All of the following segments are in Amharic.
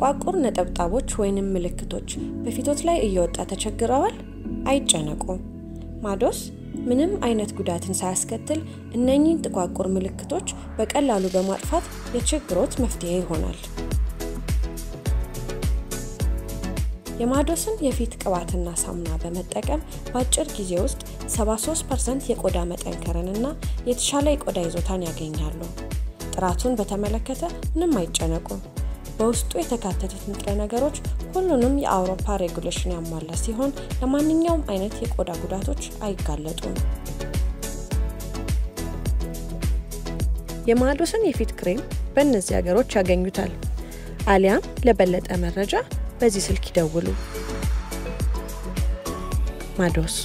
ጥቋቁር ነጠብጣቦች ወይንም ምልክቶች በፊቶት ላይ እየወጣ ተቸግረዋል? አይጨነቁ። ማዶስ ምንም አይነት ጉዳትን ሳያስከትል እነኚህን ጥቋቁር ምልክቶች በቀላሉ በማጥፋት የችግሮት መፍትሄ ይሆናል። የማዶስን የፊት ቅባትና ሳሙና በመጠቀም በአጭር ጊዜ ውስጥ 73% የቆዳ መጠንከርንና የተሻለ የቆዳ ይዞታን ያገኛሉ። ጥራቱን በተመለከተ ምንም አይጨነቁ። በውስጡ የተካተቱት ንጥረ ነገሮች ሁሉንም የአውሮፓ ሬጉሌሽን ያሟላ ሲሆን ለማንኛውም አይነት የቆዳ ጉዳቶች አይጋለጡም። የማዶስን የፊት ክሬም በእነዚህ ሀገሮች ያገኙታል። አሊያም ለበለጠ መረጃ በዚህ ስልክ ይደውሉ። ማዶስ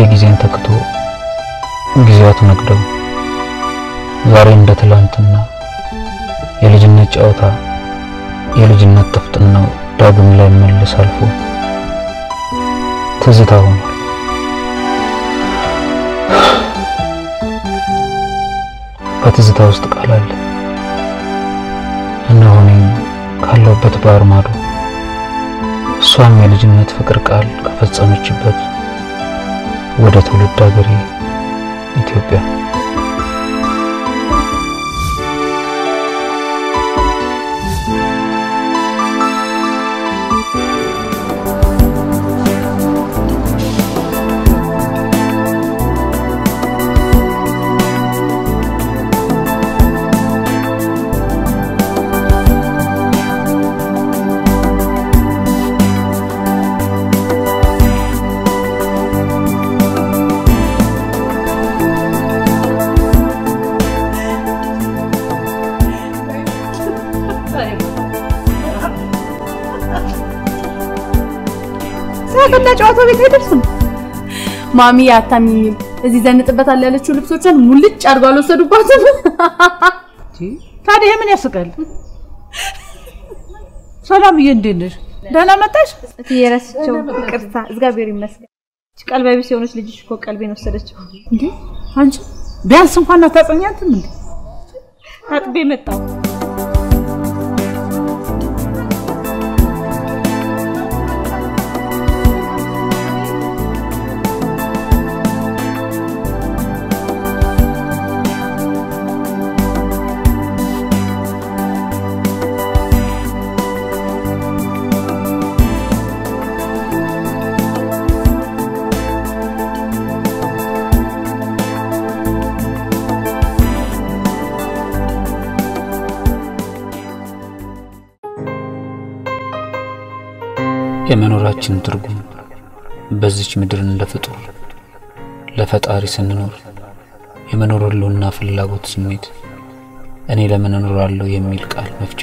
ጊዜን ተክቶ ጊዜያት ነግደው ዛሬ እንደ ትላንትና የልጅነት ጨዋታ የልጅነት ጥፍጥናው ዳግም ላይ መልስ አልፎ ትዝታ ሆኗል። በትዝታ ውስጥ ቃል አለ። እነሆኔ ካለውበት ባህር ማዶ እሷም የልጅነት ፍቅር ቃል ከፈጸመችበት ወደ ትውልድ ሀገሬ ኢትዮጵያ ጨዋታ ቤት አይደርስም። ማሚ ያታሚኝ እዚህ ዘንጥበታል ያለችው ልብሶችን ሙልጭ አርጋው አልወሰዱባትም። ታዲያ ምን ያስቀል? ሰላምዬ እንዴት ነሽ? ደህና መጣሽ? እየረስቸው ቅርታ እግዚአብሔር ይመስገን። ቀልባይ ሲሆንሽ ልጅሽ እኮ ቀልቤን ወሰደችው። እንዴ አንቺ ቢያንስ እንኳን አታጸኛትም እንዴ? አጥቤ መጣው። የመኖራችን ትርጉም በዚች ምድር እንደፍጡር ለፈጣሪ ስንኖር የመኖር ህልውና ፍላጎት ስሜት እኔ ለምን እኖራለሁ የሚል ቃል መፍቻ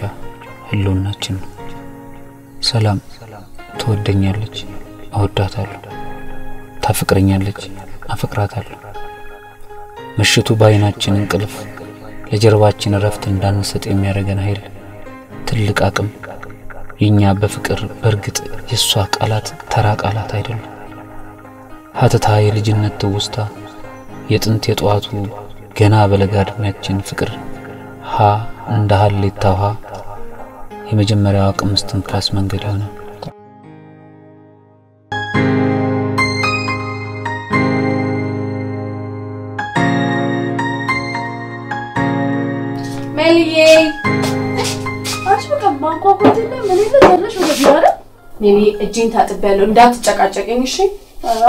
ህልውናችን ነው። ሰላም ትወደኛለች፣ እወዳታለሁ። ታፈቅረኛለች፣ አፈቅራታለሁ። ምሽቱ ባይናችን እንቅልፍ ለጀርባችን ረፍት እንዳንሰጥ የሚያደርገን ኃይል ትልቅ አቅም የኛ በፍቅር በርግጥ የሷ ቃላት ተራ ቃላት አይደለም። ሀተታ የልጅነት ትውስታ የጥንት የጧቱ ገና በለጋ ዕድሜያችን ፍቅር ሀ እንደ ሀሌታ ውሃ የመጀመሪያው አቅም እስትንፋስ መንገድ ሆነ። ሜልዬ አሽ በቃ ማንኳኳትና ምን ይዘለሽ ወደ ቢራ ሜሊ እጄን ታጥበያለሁ እንዳትጨቃጨቀኝ እሺ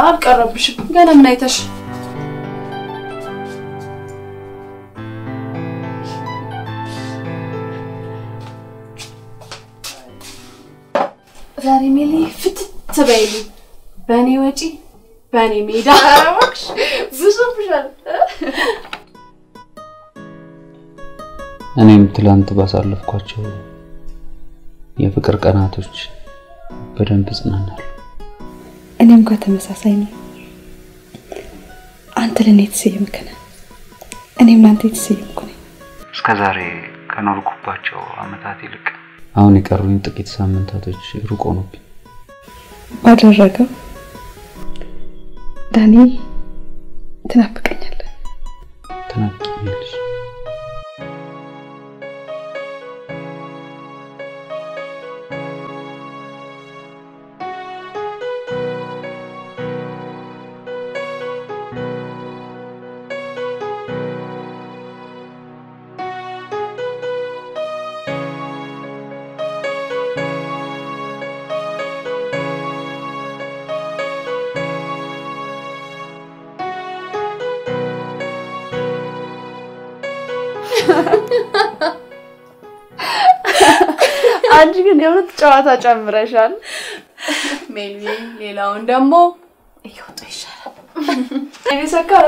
አልቀረብሽም ገና ምን አይተሽ ዛሬ ሜሊ ፍትት በይልኝ በኔ ወጪ በኔ ሜዳ አራማክሽ ብዙብሻል እኔም ትላንት ባሳለፍኳቸው የፍቅር ቀናቶች በደንብ ጽናናለሁ። እኔም ጋር ተመሳሳይ ነው። አንተ ለኔ ተሰየምክ ነህ፣ እኔም ላንተ ተሰየምኩ ነኝ። እስከዛሬ ከኖርኩባቸው አመታት ይልቅ አሁን የቀሩኝ ጥቂት ሳምንታቶች ሩቅ ሆኖብኝ ባደረገው ዳኒ ትናፍቀኛለህ። ትናፍቀኛለሽ። አንቺ ግን የሆነ ጨዋታ ጨምረሻል ሜሊ ሌላውን ደግሞ እየወጣ ይሻላል እኔ ሰካራ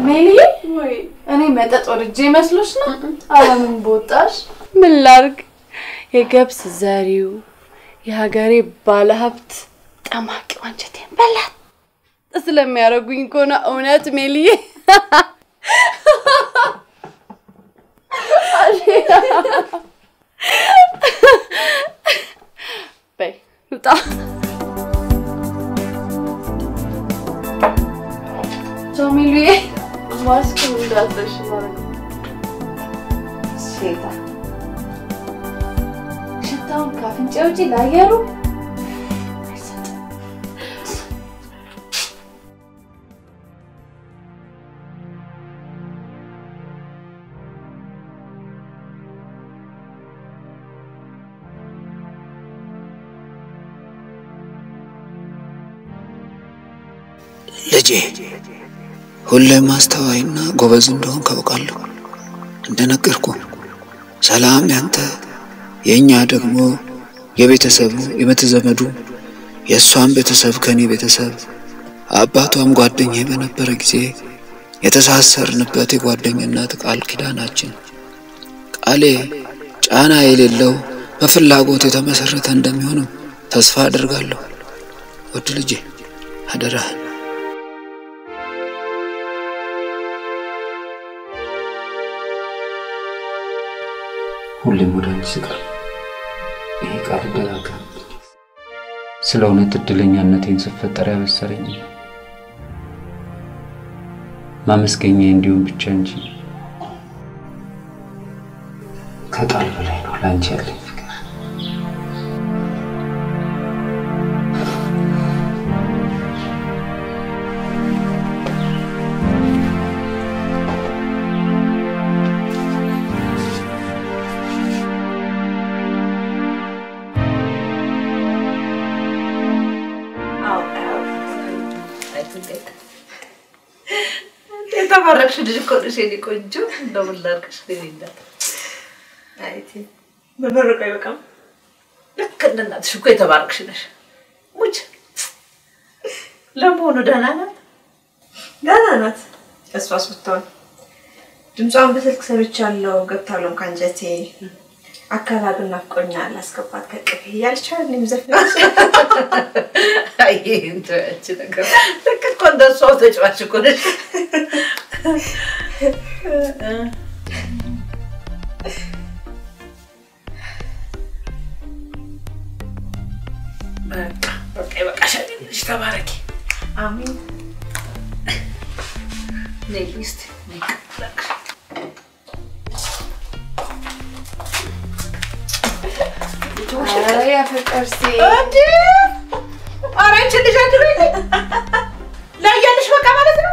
ሜሊ ወይ እኔ መጠጥ ወርጄ መስሎሽ ነው አለምን ቦጣሽ ምን ላርግ የገብስ ዘሪው የሀገሬ ባለሀብት ጠማቂ ወንጀቴን በላት ስለሚያረጉኝ ኮና እውነት ሜሊ በይ ውጣ ቶሚሊ ማስክ እንዳትረሽ ማለት ነው ሴታ ሽታውን ካፍንጫው ውጪ ላየሩ ልጄ ሁሌ ማስተዋይና ጎበዝ እንደሆን ካውቃለሁ። እንደነገርኩ ሰላም ያንተ የኛ ደግሞ የቤተሰቡ የመተዘመዱ የሷን ቤተሰብ ከኔ ቤተሰብ አባቷም ጓደኛዬ በነበረ ጊዜ የተሳሰርንበት የጓደኝነት ቃል ኪዳናችን ቃሌ ጫና የሌለው በፍላጎት የተመሰረተ እንደሚሆን ተስፋ አደርጋለሁ። ወድ ልጄ አደራህ ሁሌም ወደ አንቺ ስቀር ይሄ ቃል ደጋግም ስለ እውነት እድለኛነቴን ስፈጠር ያበሰረኝ ማመስገኛ እንዲሁም ብቻ እንጂ ከቃል በላይ ነው ላንቺ ያለኝ ፍቅር። ተባረክሽ ልጅ እኮ ነሽ የኔ ቆንጆ እንደምን ላድርግሽ ለኔና አይቴ በበረቀ ይበቃም ልክ እንደ እናትሽ እኮ የተባረክሽ ነሽ ሙች ለመሆኑ ደህና ናት? ደህና ናት። እሷስ ብትሆን ድምጿን በስልክ ሰምቻለሁ ገብታለሁ ካንጀቴ አካባቢ ናፍቆኛል አስገባት ከቅፍ ያልቻል ንምዘፍነሽ አይ እንተች ነገር ልክ እንደሷ ተጫዋች እኮ ነሽ በቃ ሸልሽ ተባረኪ አሜን ነይስት ንቅላክ يا فكرتي እንዴ አረንቺ ልጅ አትበይ لا ያለሽ በቃ ማለት ነው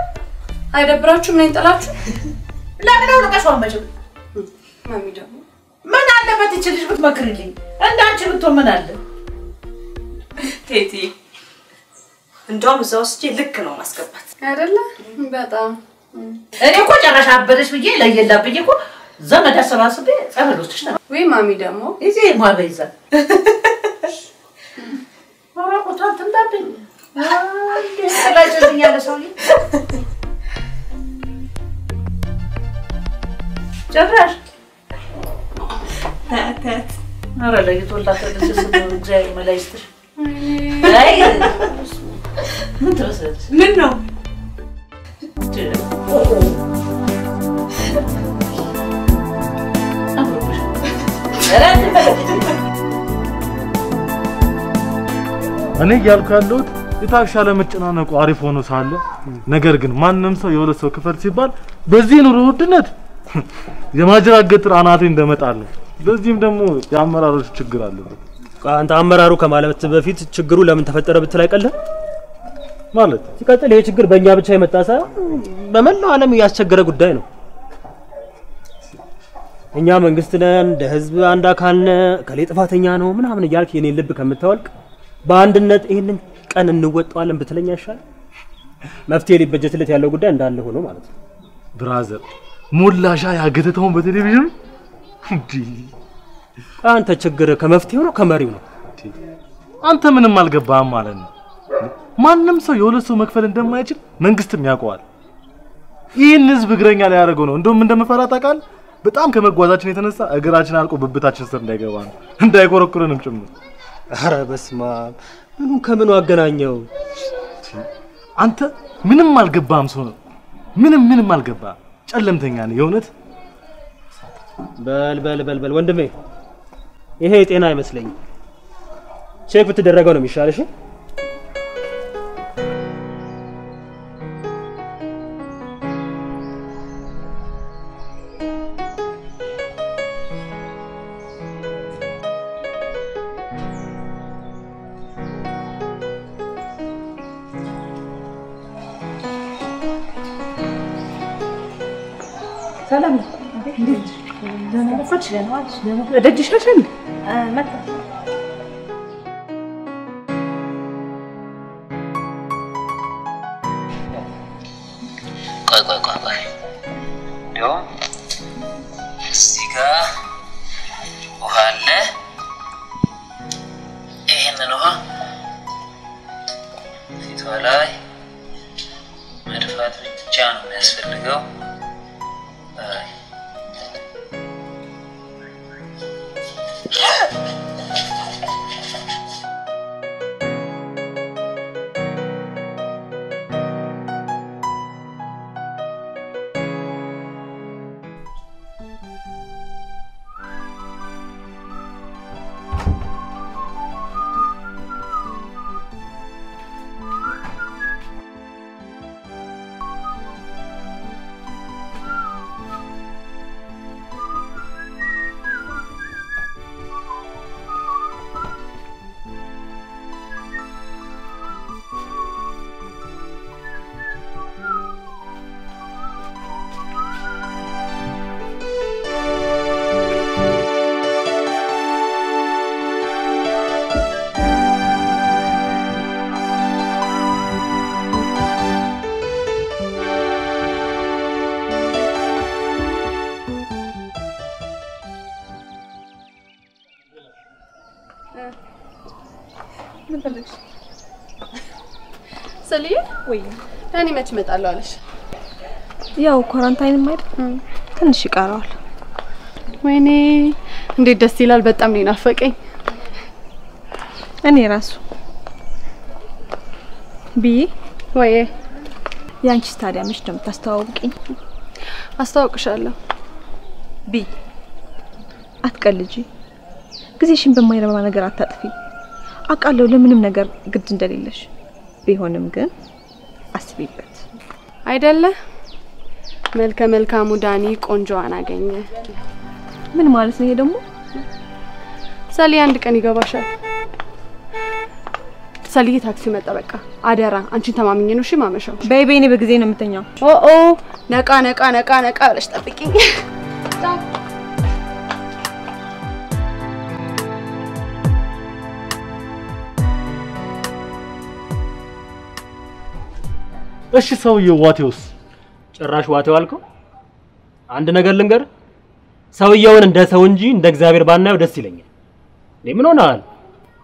አይደብራችሁም ነኝ ጠላችሁ ለምን ነው ለቀሽው ማጀብ ማሚ ደግሞ ምን አለበት እቺ ልጅ ብትመክርልኝ እንዳንቺ ብትሆን ምን አለ ቴቲ እንደውም ዘውስጂ ልክ ነው ማስገባት አይደለ በጣም እኔ እኮ ጨራሽ አበደሽ ብዬ ለየላብኝ እኮ ዘመድ አሰባስቤ ጸበሎችሽ ነው ወይ ማሚ ደግሞ እዚህ ማበይዛ ወራቆታን ተንዳብኝ አንዴ ስለጀኝ ያለ ሰውዬ ጨራሽ ታታት አረ ለይቶላት ለሰሰ እግዚአብሔር መላእክት አይ ምን ተወሰደ ምን ነው እኔ ያልካለው የታሻለ መጨናነቁ አሪፍ ሆኖ ሳለ ነገር ግን ማንንም ሰው የወለ ሰው ክፈል ሲባል በዚህ ኑሮ ውድነት የማጅራት ገትር አናቴ እንደመጣል ነው በዚህም ደግሞ ያመራሮች ችግር አለበት አንተ አመራሩ ከማለት በፊት ችግሩ ለምን ተፈጠረ ብትል አይቀለ ማለት ሲቀጥል ይሄ ችግር በእኛ ብቻ የመጣ ሳይሆን በመላው ዓለም ያስቸገረ ጉዳይ ነው እኛ መንግስት ነን ለህዝብ አንድ አካል ከሌ ጥፋተኛ ነው ምናምን ይያልክ የኔ ልብ ከምታወልቅ በአንድነት ይሄንን ቀን እንወጣዋለን ብትለኛ ይሻል መፍትሄ ሊበጀትለት ያለው ጉዳይ እንዳለ ሆኖ ማለት ነው ብራዘር ሞላሻ ያገተተውን በቴሌቪዥን እንዴ አንተ ችግር ከመፍትሄው ነው ከመሪው ነው አንተ ምንም አልገባህም ማለት ነው ማንንም ሰው የወለ ሰው መክፈል እንደማይችል መንግስትም ያውቀዋል ይሄን ህዝብ እግረኛ ላይ ያደረገው ነው እንደውም እንደምፈራ ታውቃል በጣም ከመጓዛችን የተነሳ እግራችን አልቆ ብብታችን ስር እንዳይገባ ነው እንዳይቆረቁረንም ጭምር አረ በስማ ምኑን ከምኑ አገናኘው አንተ ምንም አልገባም ሰው ነው ምንም አልገባ ጨለምተኛ ነው የእውነት በል ወንድሜ ይሄ ጤና አይመስለኝ ቼክ ብትደረገው ነው የሚሻልሽ ሰላም እንዴት ደህና ነሽ ደህና ደጅሽ ነሽ መጣ ቆይ ዶ እዚህ ጋር ውሃ አለ ይሄንን ውሃ ፊቷ ላይ መድፋት ብቻ ነው የሚያስፈልገው سليم ወይ ዳኒ መች መጣለው አለሽ? ያው ኳራንታይን ማይድ ትንሽ ይቀራል። ወይኔ እንዴት ደስ ይላል። በጣም ነው ናፈቀኝ። እኔ ራሱ ቢ ወይ ያንቺ ታዲያ መች ደም ታስተዋውቂኝ? አስተዋውቅሻለሁ። ቢ አትቀልጂ። ጊዜሽን በማይረባ ነገር አታጥፊ። አቃለው ለምንም ነገር ግድ እንደሌለሽ ቢሆንም ግን አስቢበት አይደለ? መልካሙ ዳኒ ቆንጆዋን አገኘ። ምን ማለት ነው ይሄ ደግሞ? ሰሊ አንድ ቀን ይገባሻል። ሰሊ ታክሲ መጣ። በቃ አደራ አንቺን ተማምኜ ነው እሺ ማመሻው። በይኔ በጊዜ ነው የምተኛው። ኦ ነቃ ብለሽ ጠብቂኝ። እሺ ሰውዬው ዋቴውስ? ጭራሽ ዋቴው አልከው? አንድ ነገር ልንገር፣ ሰውየውን እንደ ሰው እንጂ እንደ እግዚአብሔር ባናየው ደስ ይለኛል። ምን ሆነሃል?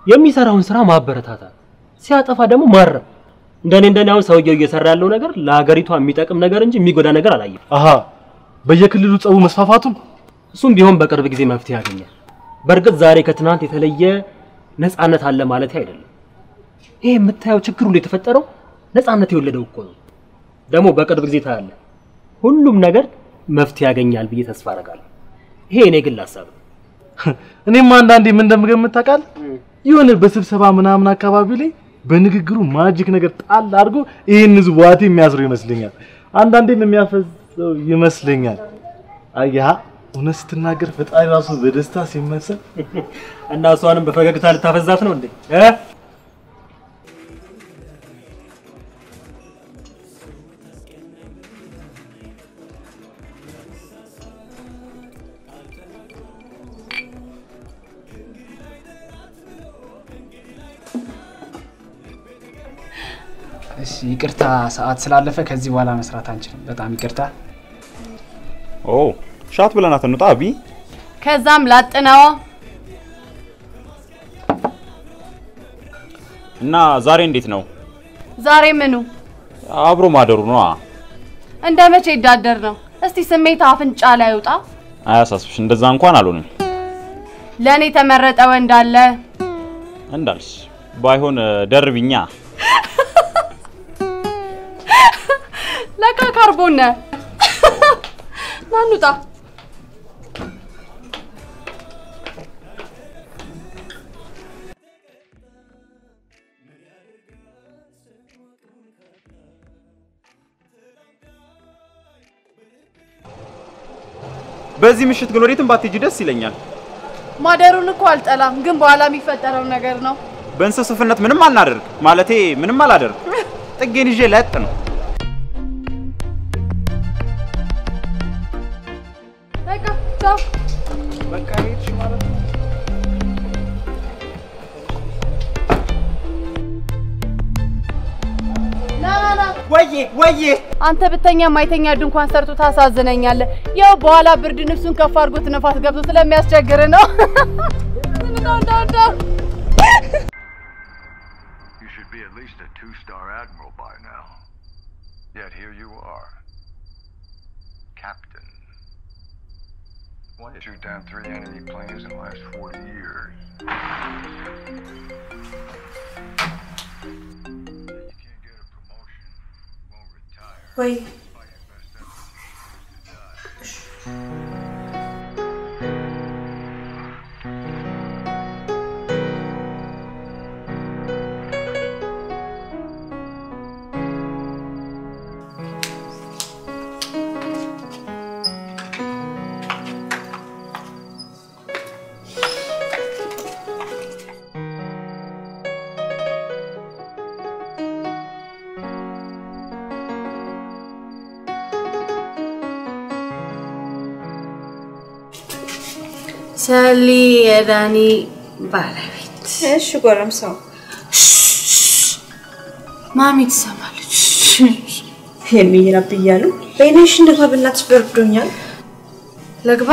የሚሰራውን ስራ ማበረታታት፣ ሲያጠፋ ደግሞ ማረም። እንደኔ አሁን ሰውየው እየሰራ ያለው ነገር ለሀገሪቷ የሚጠቅም ነገር እንጂ የሚጎዳ ነገር አላየም። አሃ በየክልሉ ጸቡ መስፋፋቱም እሱም ቢሆን በቅርብ ጊዜ መፍትሄ ያገኛል። በርግጥ ዛሬ ከትናንት የተለየ ነፃነት አለ ማለት አይደለም። ይሄ የምታየው ችግር ሁሉ የተፈጠረው ነፃነት የወለደው እኮ ነው። ደግሞ በቅርብ ጊዜ ታያለ ሁሉም ነገር መፍትሄ ያገኛል ብዬ ተስፋ አደርጋለሁ። ይሄ እኔ ግል ሐሳብ ነው። እኔም አንዳንዴ ምን እንደምገምት ታውቃለህ? የሆነ በስብሰባ ምናምን አካባቢ ላይ በንግግሩ ማጂክ ነገር ጣል አድርጎ ይሄን ህዝብ ዋቴ የሚያስረው ይመስለኛል። አንዳንዴም የሚያፈዘው ይመስለኛል። አያ እውነት ስትናገር ፈጣሪ ራሱ በደስታ ሲመሰል እና እሷንም በፈገግታ ልታፈዛት ነው እንዴ? እሺ ይቅርታ ሰዓት ስላለፈ ከዚህ በኋላ መስራት አንችልም። በጣም ይቅርታ። ሻት ብለናት እንውጣ አቢ። ከዛም ላጥነው እና ዛሬ እንዴት ነው? ዛሬ ምኑ? አብሮ ማደሩ ነው። እንደመቼ ይዳደር ነው? እስቲ ስሜት አፍንጫ ላይ ውጣ። አያሳስብሽ፣ እንደዛ እንኳን አልሆንም። ለኔ ተመረጠ ወንድ አለ እንዳልሽ ባይሆን ደርብኛ። ለካ ካርቦን ናኑጣ በዚህ ምሽት ግን ወዴትም ባትሄጂ ደስ ይለኛል። ማደሩን እኮ አልጠላም፣ ግን በኋላ የሚፈጠረው ነገር ነው። በእንስስፍነት ምንም አናደርግ ማለቴ ምንም አላደርግ። ጥጌን ይዤ ለጥ ነው። በቃ ሄድሽ ማለት ነው። ና ወዬ አንተ ብተኛ ማይተኛ ድንኳን ሰርቶ ታሳዝነኛለህ። ያው በኋላ ብርድ ንፍሱን ከፍ አድርጎት ነፋስ ገብቶ ስለሚያስቸግር ነው። You should be at least a 2-star admiral by now. Yet here you are. Captain. Why did you shoot down 3 enemy planes in the last 40 years? Wait. ሰሊ የዳኒ ባለቤት። እሺ ጎረምሳው ማሚ ትሰማለች። የሚረብ እያሉ በእኔሽ እንደባ በእናትሽ በርዶኛል። ለግባ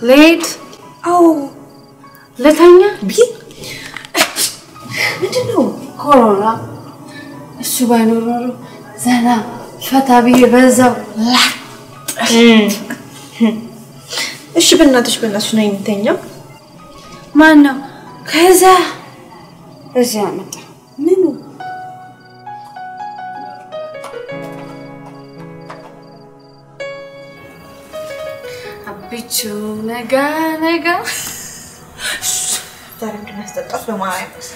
ሌት ለተኛ ምንድነው? ኮሮና እሱ ባይኖር ኖሮ ዘና ፈታ ብዬ በዛው እሺ በእናትሽ ነኝ እንተኛው ማን ነው ከዛ እዚያ መጣ ምኑ አብቹ ነጋ ዛሬ እንደናስተጣፍ ለማያውስ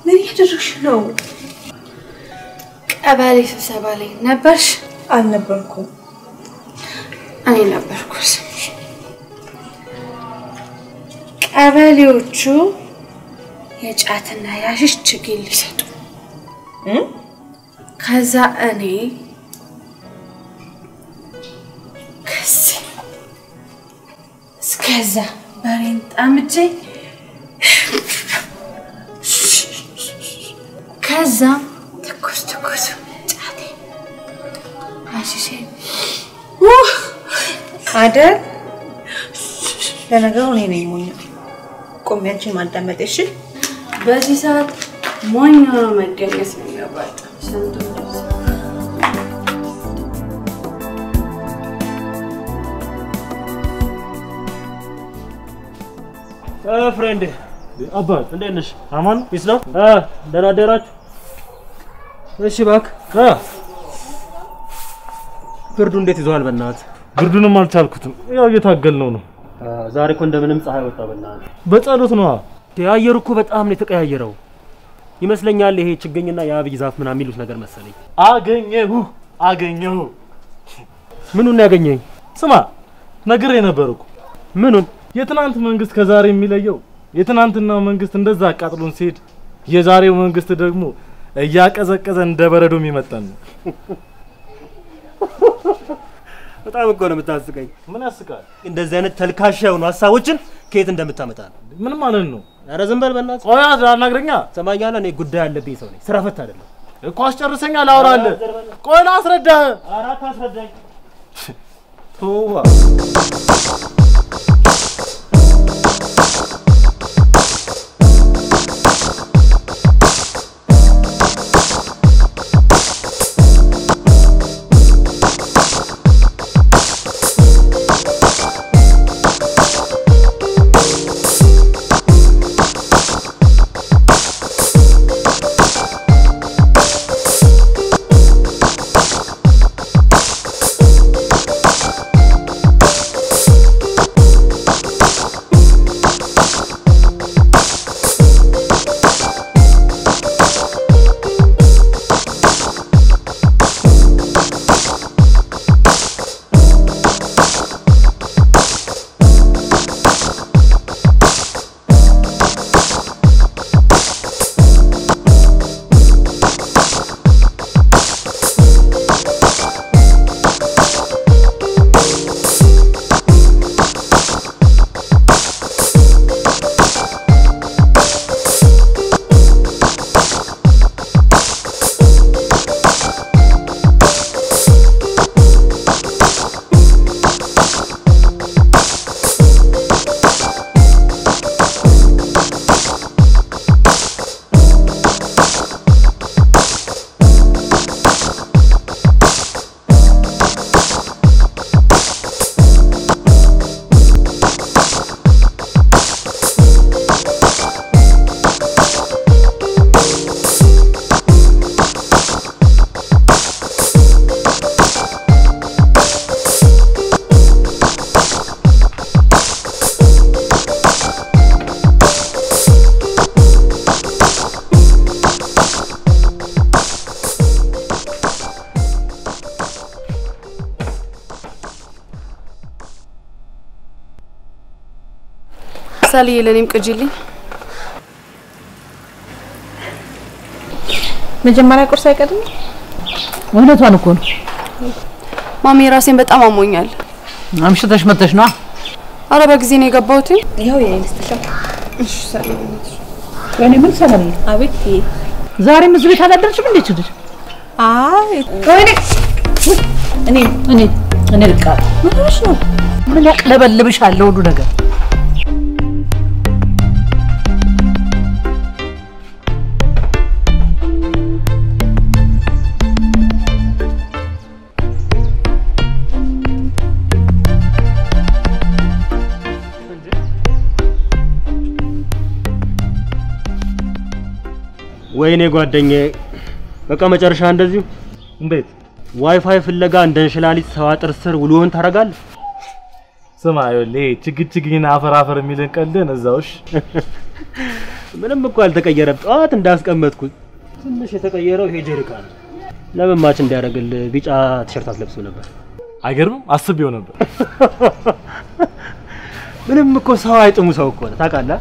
ምን ያደርግሽ ነው ቀበሌ ስብሰባ ላይ ነበርሽ አልነበርኩም እኔ ነበርኩ ቀበሌዎቹ የጫትና ያሽሽ ችግኝ ሊሰጡ ከዛ እኔ እስከዛ በሬን ጣምጄ ከዛ ትኩስ ጫቴ አሽሼ አይደል ለነገሩ እኔ ነኝ ሞኝ ቆሜ አንቺን ማዳመጥ እሺ በዚህ ሰዓት ሞኝ ሆኖ መገኘት ነው የሚያዋጣው ሰንቶ ፍሬንድ አባት እንዴት ነሽ አማን ፒስ ነው ደህና አደራችሁ እሺ ባክ ፍርዱ እንዴት ይዟል በእናት ብርዱንም አልቻልኩትም ያው እየታገልነው ነው ዛሬ እኮ እንደምንም ፀሐይ ወጣ በእናት በጸሎት ነው አየሩ እኮ በጣም ነው የተቀያየረው ይመስለኛል ይሄ ችግኝና የአብይ ዛፍ ምናምን የሚሉት ነገር መሰለኝ አገኘሁ ምኑን ያገኘኝ ስማ ነግሬ ነበርኩ ምኑን የትናንት መንግስት ከዛሬ የሚለየው የትናንትናው መንግስት እንደዛ አቃጥሎን ሲሄድ የዛሬው መንግስት ደግሞ እያቀዘቀዘ እንደበረዶ የሚመጣን ነው በጣም እኮ ነው የምታስቀኝ ምን ያስቃል እንደዚህ አይነት ተልካሻ የሆኑ ሀሳቦችን ከየት እንደምታመጣ ምን ማለት ነው ኧረ ዝም በል በእናትህ ቆይ አናግረኛ ሰማኛለህ እኔ ጉዳይ አለብኝ ሰው ነኝ ስራ ፈት አይደለም እኮ አስጨርሰኛ ላውራለህ ቆይ ላስረዳ ኧረ አታስረዳኝ ተዋ ሳልዬ ለኔም ቅጂልኝ መጀመሪያ ቁርስ አይቀድም እውነቷን እኮ ነው ማሚ ራሴን በጣም አሞኛል አምሽተሽ መተሽ ነው አረ በጊዜ ነው የገባሁት ይሄው የኔስተሻ እሺ ሳልዬ ወኔ ምን ሰላም አቤት ዛሬ ምዝ ቤት አላደርሽም እንዴ ችግር አይ እኔ ልቃ ምንሽ ነው ምን ያቅለበልብሻል ሁሉ ነገር ወይኔ ጓደኛዬ በቃ መጨረሻ እንደዚህ እንዴት ዋይፋይ ፍለጋ እንደንሽላሊት ሰዋጥር ስር ውሎን ታረጋለህ? ስማ ይኸውልህ ችግችግና አፈራፈር የሚልን ቀልድን እዛውሽ ምንም እኮ አልተቀየረም። ጧት እንዳስቀመጥኩት ትንሽ የተቀየረው ይሄ ጀሪካ ነው። ለምን ማች እንዲያደርግል ቢጫ ቲሸርት አስለብሶ ነበር። አይገርምም? አስቤው ነበር። ምንም እኮ ሰው አይጥሙ ሰው እኮ ነው ታውቃለህ።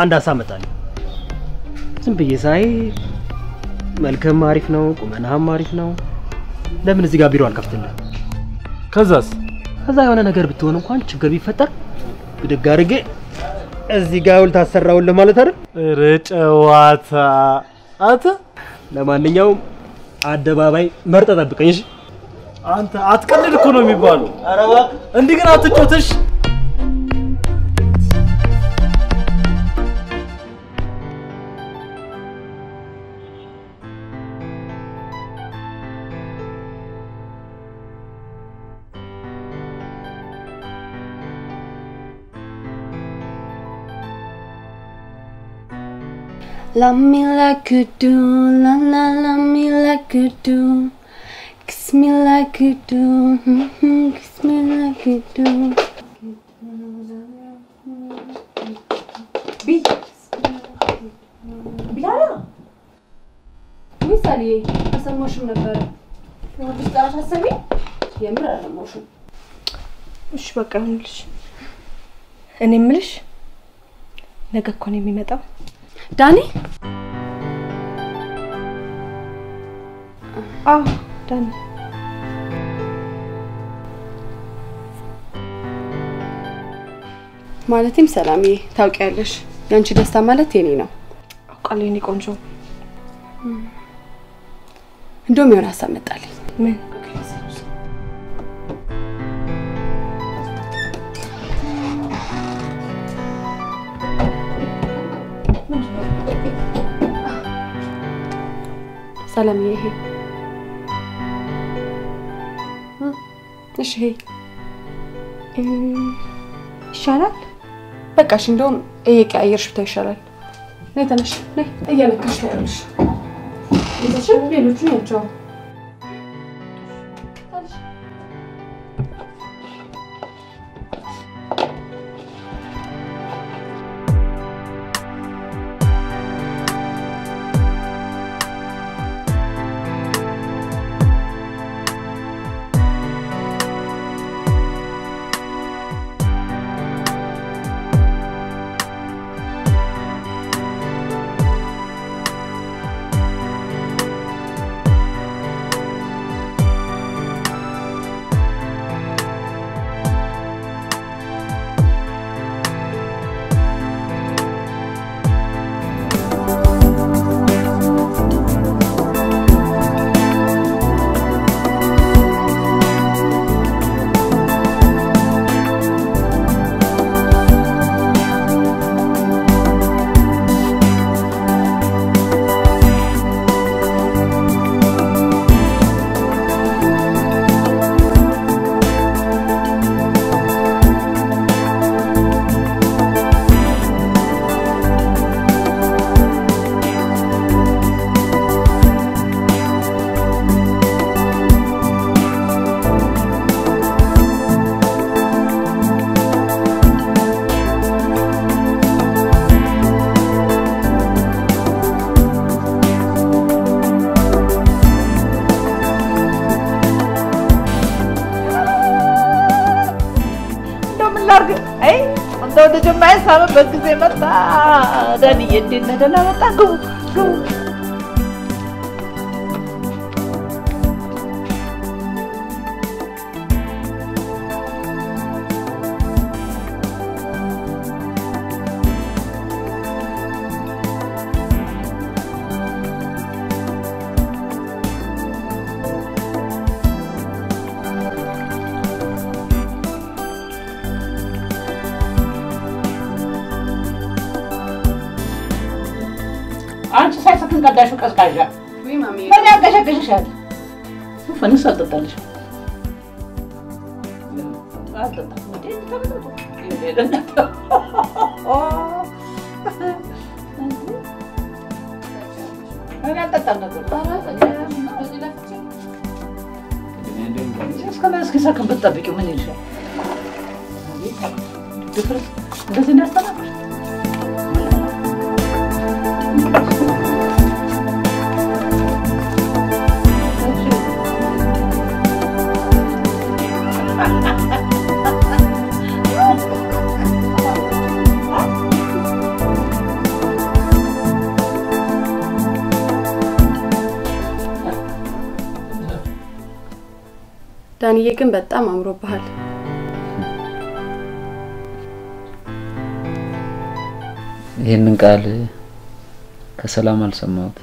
አንድ አሳመጣለሁ ዝም ብዬ ሳይ መልከም አሪፍ ነው ቁመናህም አሪፍ ነው። ለምን እዚህ ጋር ቢሮ አልከፍትልህ? ከዛ የሆነ ነገር ብትሆን እንኳን ችግር ቢፈጠር ብድግ አድርጌ እዚህ ጋር ውል ታሰራውልህ ማለት አይደል? ረጨዋታ አተ ለማንኛውም አደባባይ መርጠ ጠብቀኝ እሺ። አንተ አትቀልድ እኮ ነው የሚባለው። ኧረ እባክህ እንዲህ ግን አትጮትሽ። Love me like you do, la la, love me like you do. Kiss me like you do, kiss me like you do. Bilal. ምሳሌ አሰማሽም ነበር። ወዲስ ጣራሽ አሰሚ የምር አለማሽም። እሺ በቃ እንልሽ እኔ ምልሽ ነገ እኮ ነው የሚመጣው ዳኒ ዳኒ ማለትም ሰላምዬ ታውቂያለሽ ያንቺ ደስታ ማለት የኔ ነው አውቃለሁ የኔ ቆንጆ እንደውም የሆነ ሀሳብ መጣልኝ ምን ሰላምዬ ይሄ እሺ ይሻላል በቃ እሺ እንደውም ይሄ ቀያየርሽ ብታይ ይሻላል ነይ ተነሽ ነይ እያለካሽ ታያለሽ ይዘሽ ሌሎቹን ያቸው ሳበ በጊዜ መጣ ዳንዬ እንዴት ነህ ደህና መጣ ግቡ አንቺ ሳይሰክን ቀዳሹ ቀዝቃዣ ወይ ማሚ ምን ያገሸገሽሻል ፈንስ አጠጣልሽ አጠጣ እንዴ ተበጥቶ أنا أتطلع نقول كمان سكساكم بالطبيعي من يجي دفرت بس الناس طلع ዳንዬ ግን በጣም አምሮብሃል ይሄንን ቃል ከሰላም አልሰማሁት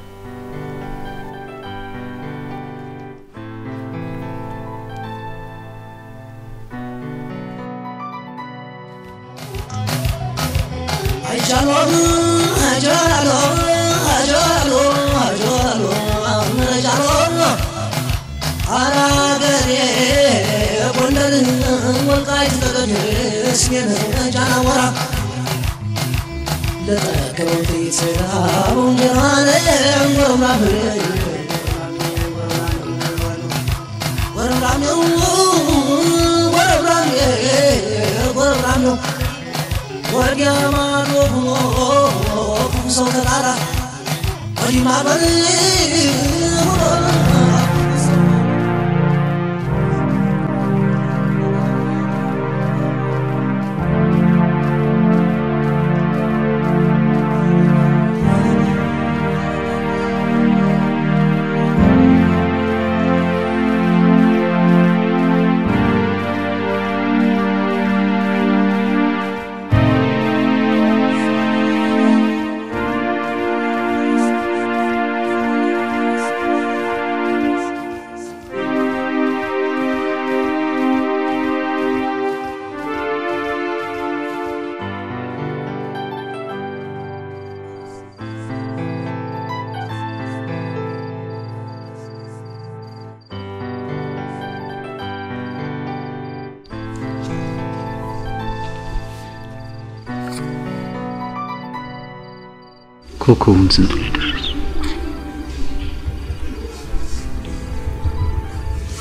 ኮኮውን ስንት ላይ ደረሱ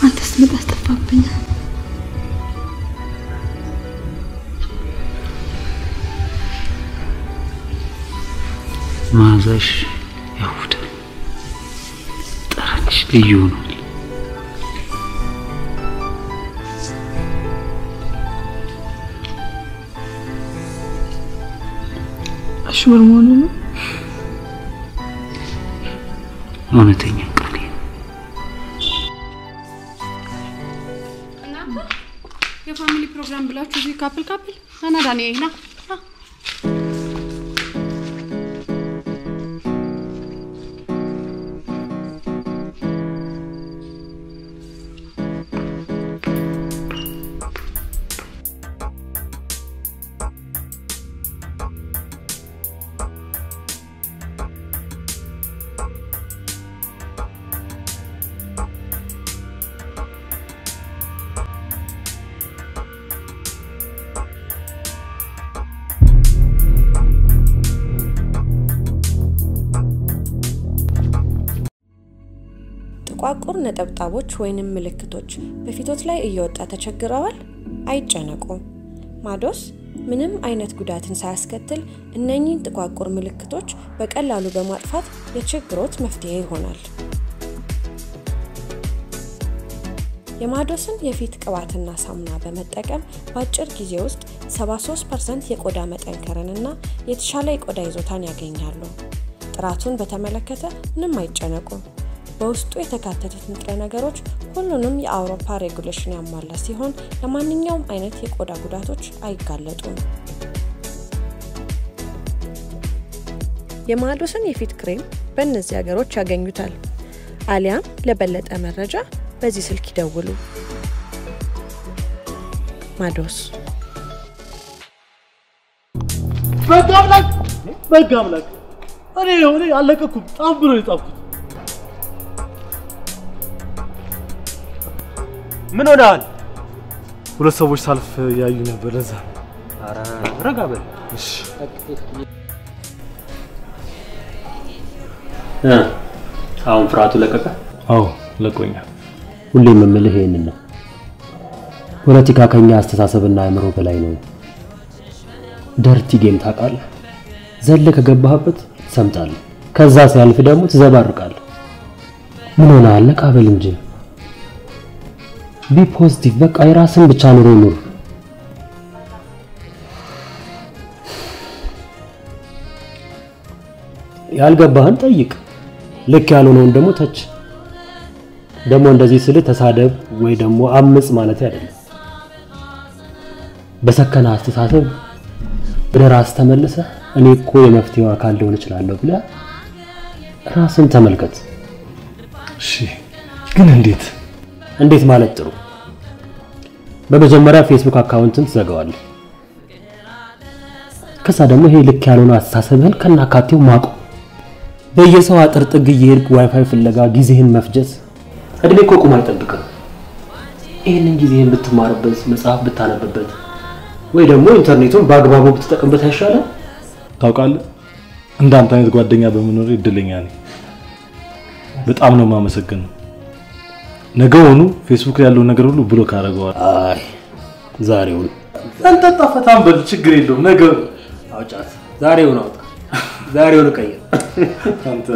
አንተስ ምን አስጠፋብኝ ማዛሽ ያውዳል ጠረንሽ ልዩ ነው አሽሙር መሆኑ ነው እውነተኛ ቃል እናንተ የፋሚሊ ፕሮግራም ብላችሁ እዚህ ካፕል እና ዳንኤል ና ቋቁር ነጠብጣቦች ወይንም ምልክቶች በፊቶት ላይ እየወጣ ተቸግረዋል አይጨነቁ ማዶስ ምንም አይነት ጉዳትን ሳያስከትል እነኚህን ጥቋቁር ምልክቶች በቀላሉ በማጥፋት የችግሮት መፍትሄ ይሆናል የማዶስን የፊት ቅባትና ሳሙና በመጠቀም በአጭር ጊዜ ውስጥ 73% የቆዳ መጠንከርንና የተሻለ የቆዳ ይዞታን ያገኛሉ ጥራቱን በተመለከተ ምንም አይጨነቁ በውስጡ የተካተቱት ንጥረ ነገሮች ሁሉንም የአውሮፓ ሬጉሌሽን ያሟላ ሲሆን ለማንኛውም አይነት የቆዳ ጉዳቶች አይጋለጡም የማዶስን የፊት ክሬም በእነዚህ ሀገሮች ያገኙታል አሊያም ለበለጠ መረጃ በዚህ ስልክ ይደውሉ ማዶስ በጋምላክ እኔ አለቀኩም ጣም ብሎ ይጣፍኩት ምን ሆነሃል ሁለት ሰዎች ሳልፍ ያዩ ነበር ለዛ ረጋ በል እሺ አሁን ፍራቱ ለቀቀ? አዎ ለቆኛል። ሁሌም የምልህ ይሄንን ነው። ፖለቲካ ከኛ አስተሳሰብና አእምሮ በላይ ነው። ደርቲ ጌም ታውቃለህ? ዘለ ከገባህበት ሰምጣለህ። ከዛ ሲያልፍ ደግሞ ትዘባርቃለህ። ምን ሆነሃል? ቃበል እንጂ ቢ ፖዚቲቭ። በቃ የራስን ብቻ ኑር። ያልገባህን ጠይቅ፣ ልክ ያልሆነውን ደግሞ ተች። ደግሞ እንደዚህ ስለ ተሳደብ ወይ ደግሞ አምጽ ማለት አይደለም። በሰከነ አስተሳሰብ ወደ ራስ ተመለሰ እኔ እኮ የመፍትሄው አካል ሊሆን ይችላል ብለህ ራስን ተመልከት። እሺ ግን እንዴት ማለት ጥሩ። በመጀመሪያ ፌስቡክ አካውንትን ትዘጋዋለህ። ከዛ ደግሞ ይሄ ልክ ያልሆነ አስተሳሰብህን ከናካቴው ማቆም። በየሰው አጥር ጥግ እየሄድክ ዋይፋይ ፍለጋ ጊዜህን መፍጀት እድሜ እኮ ቁም አይጠብቅም። ይሄንን ጊዜህን ብትማርበት፣ መጽሐፍ ብታነብበት ወይ ደግሞ ኢንተርኔቱን በአግባቡ ብትጠቀምበት አይሻልም? ታውቃለህ እንዳንተ አይነት ጓደኛ በመኖር እድለኛ ነኝ። በጣም ነው የማመሰግነው። ነገውኑ ፌስቡክ ላይ ያለው ነገር ሁሉ ብሎክ አደረገዋል። አይ ዛሬውን አንተ ጣፈታም በል ችግር የለውም። ነገ አውጫት ዛሬውን አውጣ። ዛሬውን ቀይር አንተ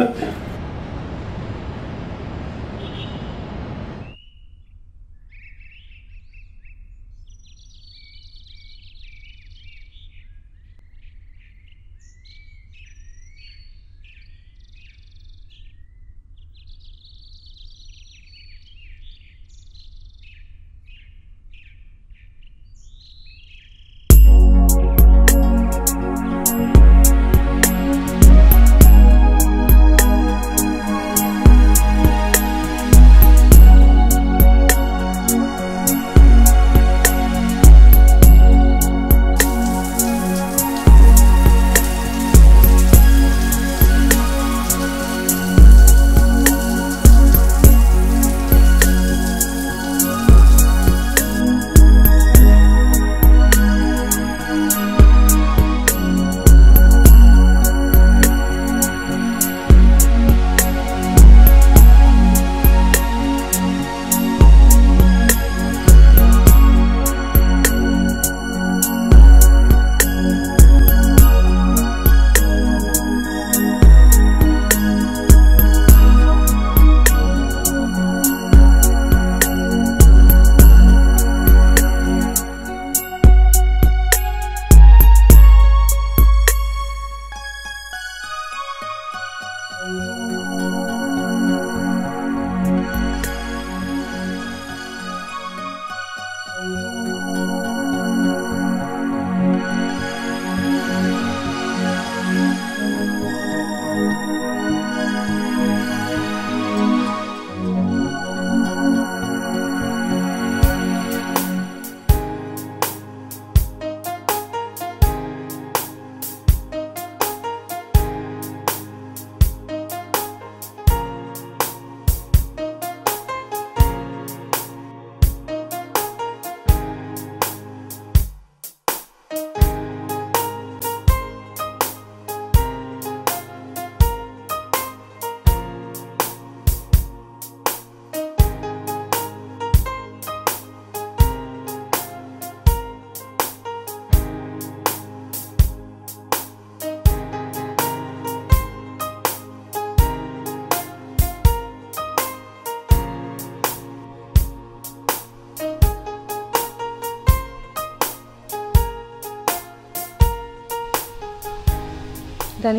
ዳኒ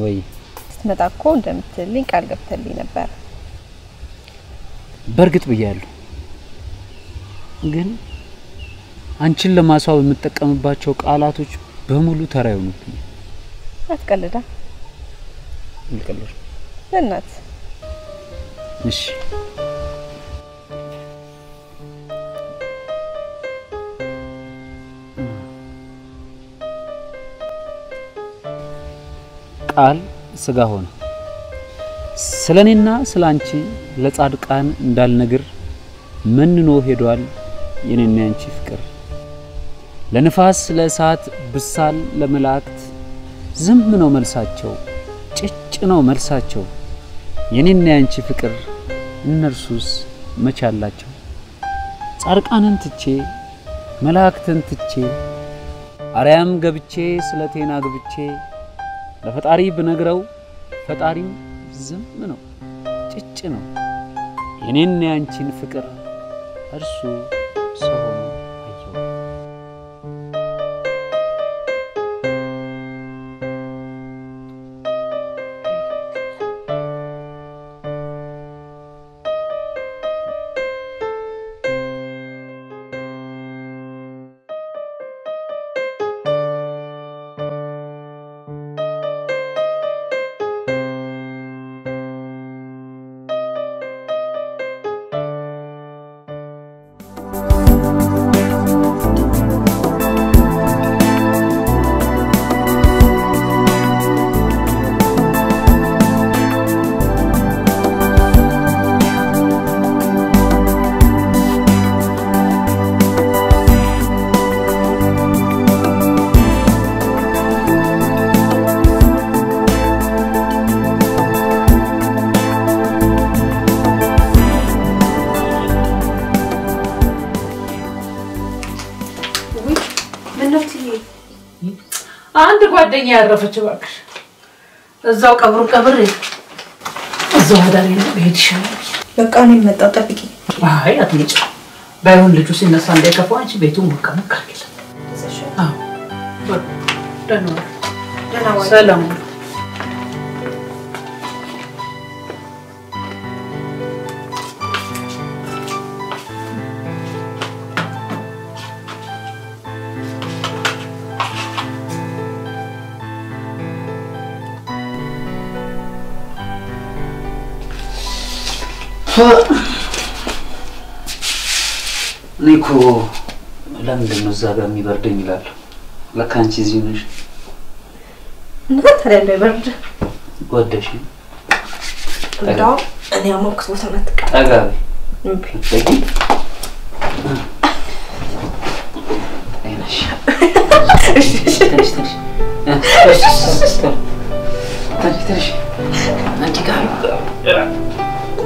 ወይ ስትመጣ እኮ እንደምትልኝ ቃል ገብተልኝ ነበር። በርግጥ ብያለሁ፣ ግን አንቺን ለማስዋብ የምጠቀምባቸው ቃላቶች በሙሉ ተራ ይሆኑብኝ። አትቀልዳ። ልቀልድ ለናት እሺ ቃል ስጋ ሆነ። ስለኔና ስላንቺ ለጻድቃን እንዳልነግር መንኖ ሄዷል የኔና ያንቺ ፍቅር። ለንፋስ ለእሳት ብሳል ለመላእክት ዝም ነው መልሳቸው፣ ጭጭ ነው መልሳቸው። የኔና ያንቺ ፍቅር እነርሱስ መቻላቸው ጻርቃንን ትቼ መላእክትን ትቼ አርያም ገብቼ ስለቴና ግብቼ ለፈጣሪ ብነግረው ፈጣሪም ዝም ነው ጭጭ ነው የኔና ያንቺን ፍቅር እርሱ ሰው አየው አንድ ጓደኛ ያረፈች ባክሽ እዛው ቀብር እዛው ዳሪ ነው ሄድሻል በቃ እኔ መጣሁ ጠብቂ አይ አትልጭ ባይሆን ልጁ ሲነሳ እንዳይከፋው አንቺ ቤቱን መቀመቅ አለ አዎ ደህና ሰላም ኒኮ ለምንድን ነው እዛ ጋር የሚበርደኝ ይላል ለካንቺ እዚህ ነሽ ታዲያ እንዳይበርድ ወደሽ እንዳው እኔ አሞክስ ቦታ መጥቃ ጠጋቢ ጠጊ ትንሽ አንቺ ጋር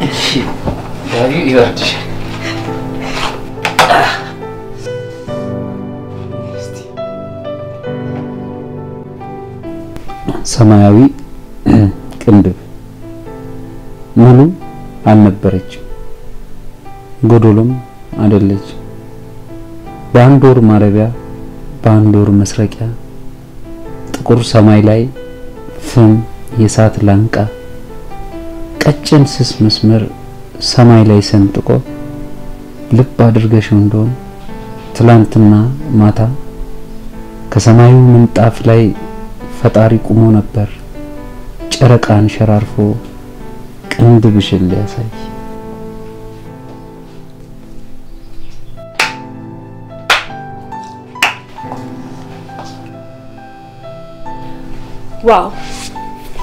እሺ ዳዩ ይወርድሻል ሰማያዊ ቅንድብ ሙሉ አልነበረች ጎዶሎም አይደለች በአንድ ወር ማረቢያ በአንድ ወር መስረቂያ ጥቁር ሰማይ ላይ ፍም የሳት ላንቃ ቀጭን ስስ መስመር ሰማይ ላይ ሰንጥቆ ልብ አድርገሽው እንደሆነ ትላንትና ማታ ከሰማዩ ምንጣፍ ላይ ፈጣሪ ቆሞ ነበር ጨረቃን ሸራርፎ ቅንድብሽን ሊያሳይ ዋው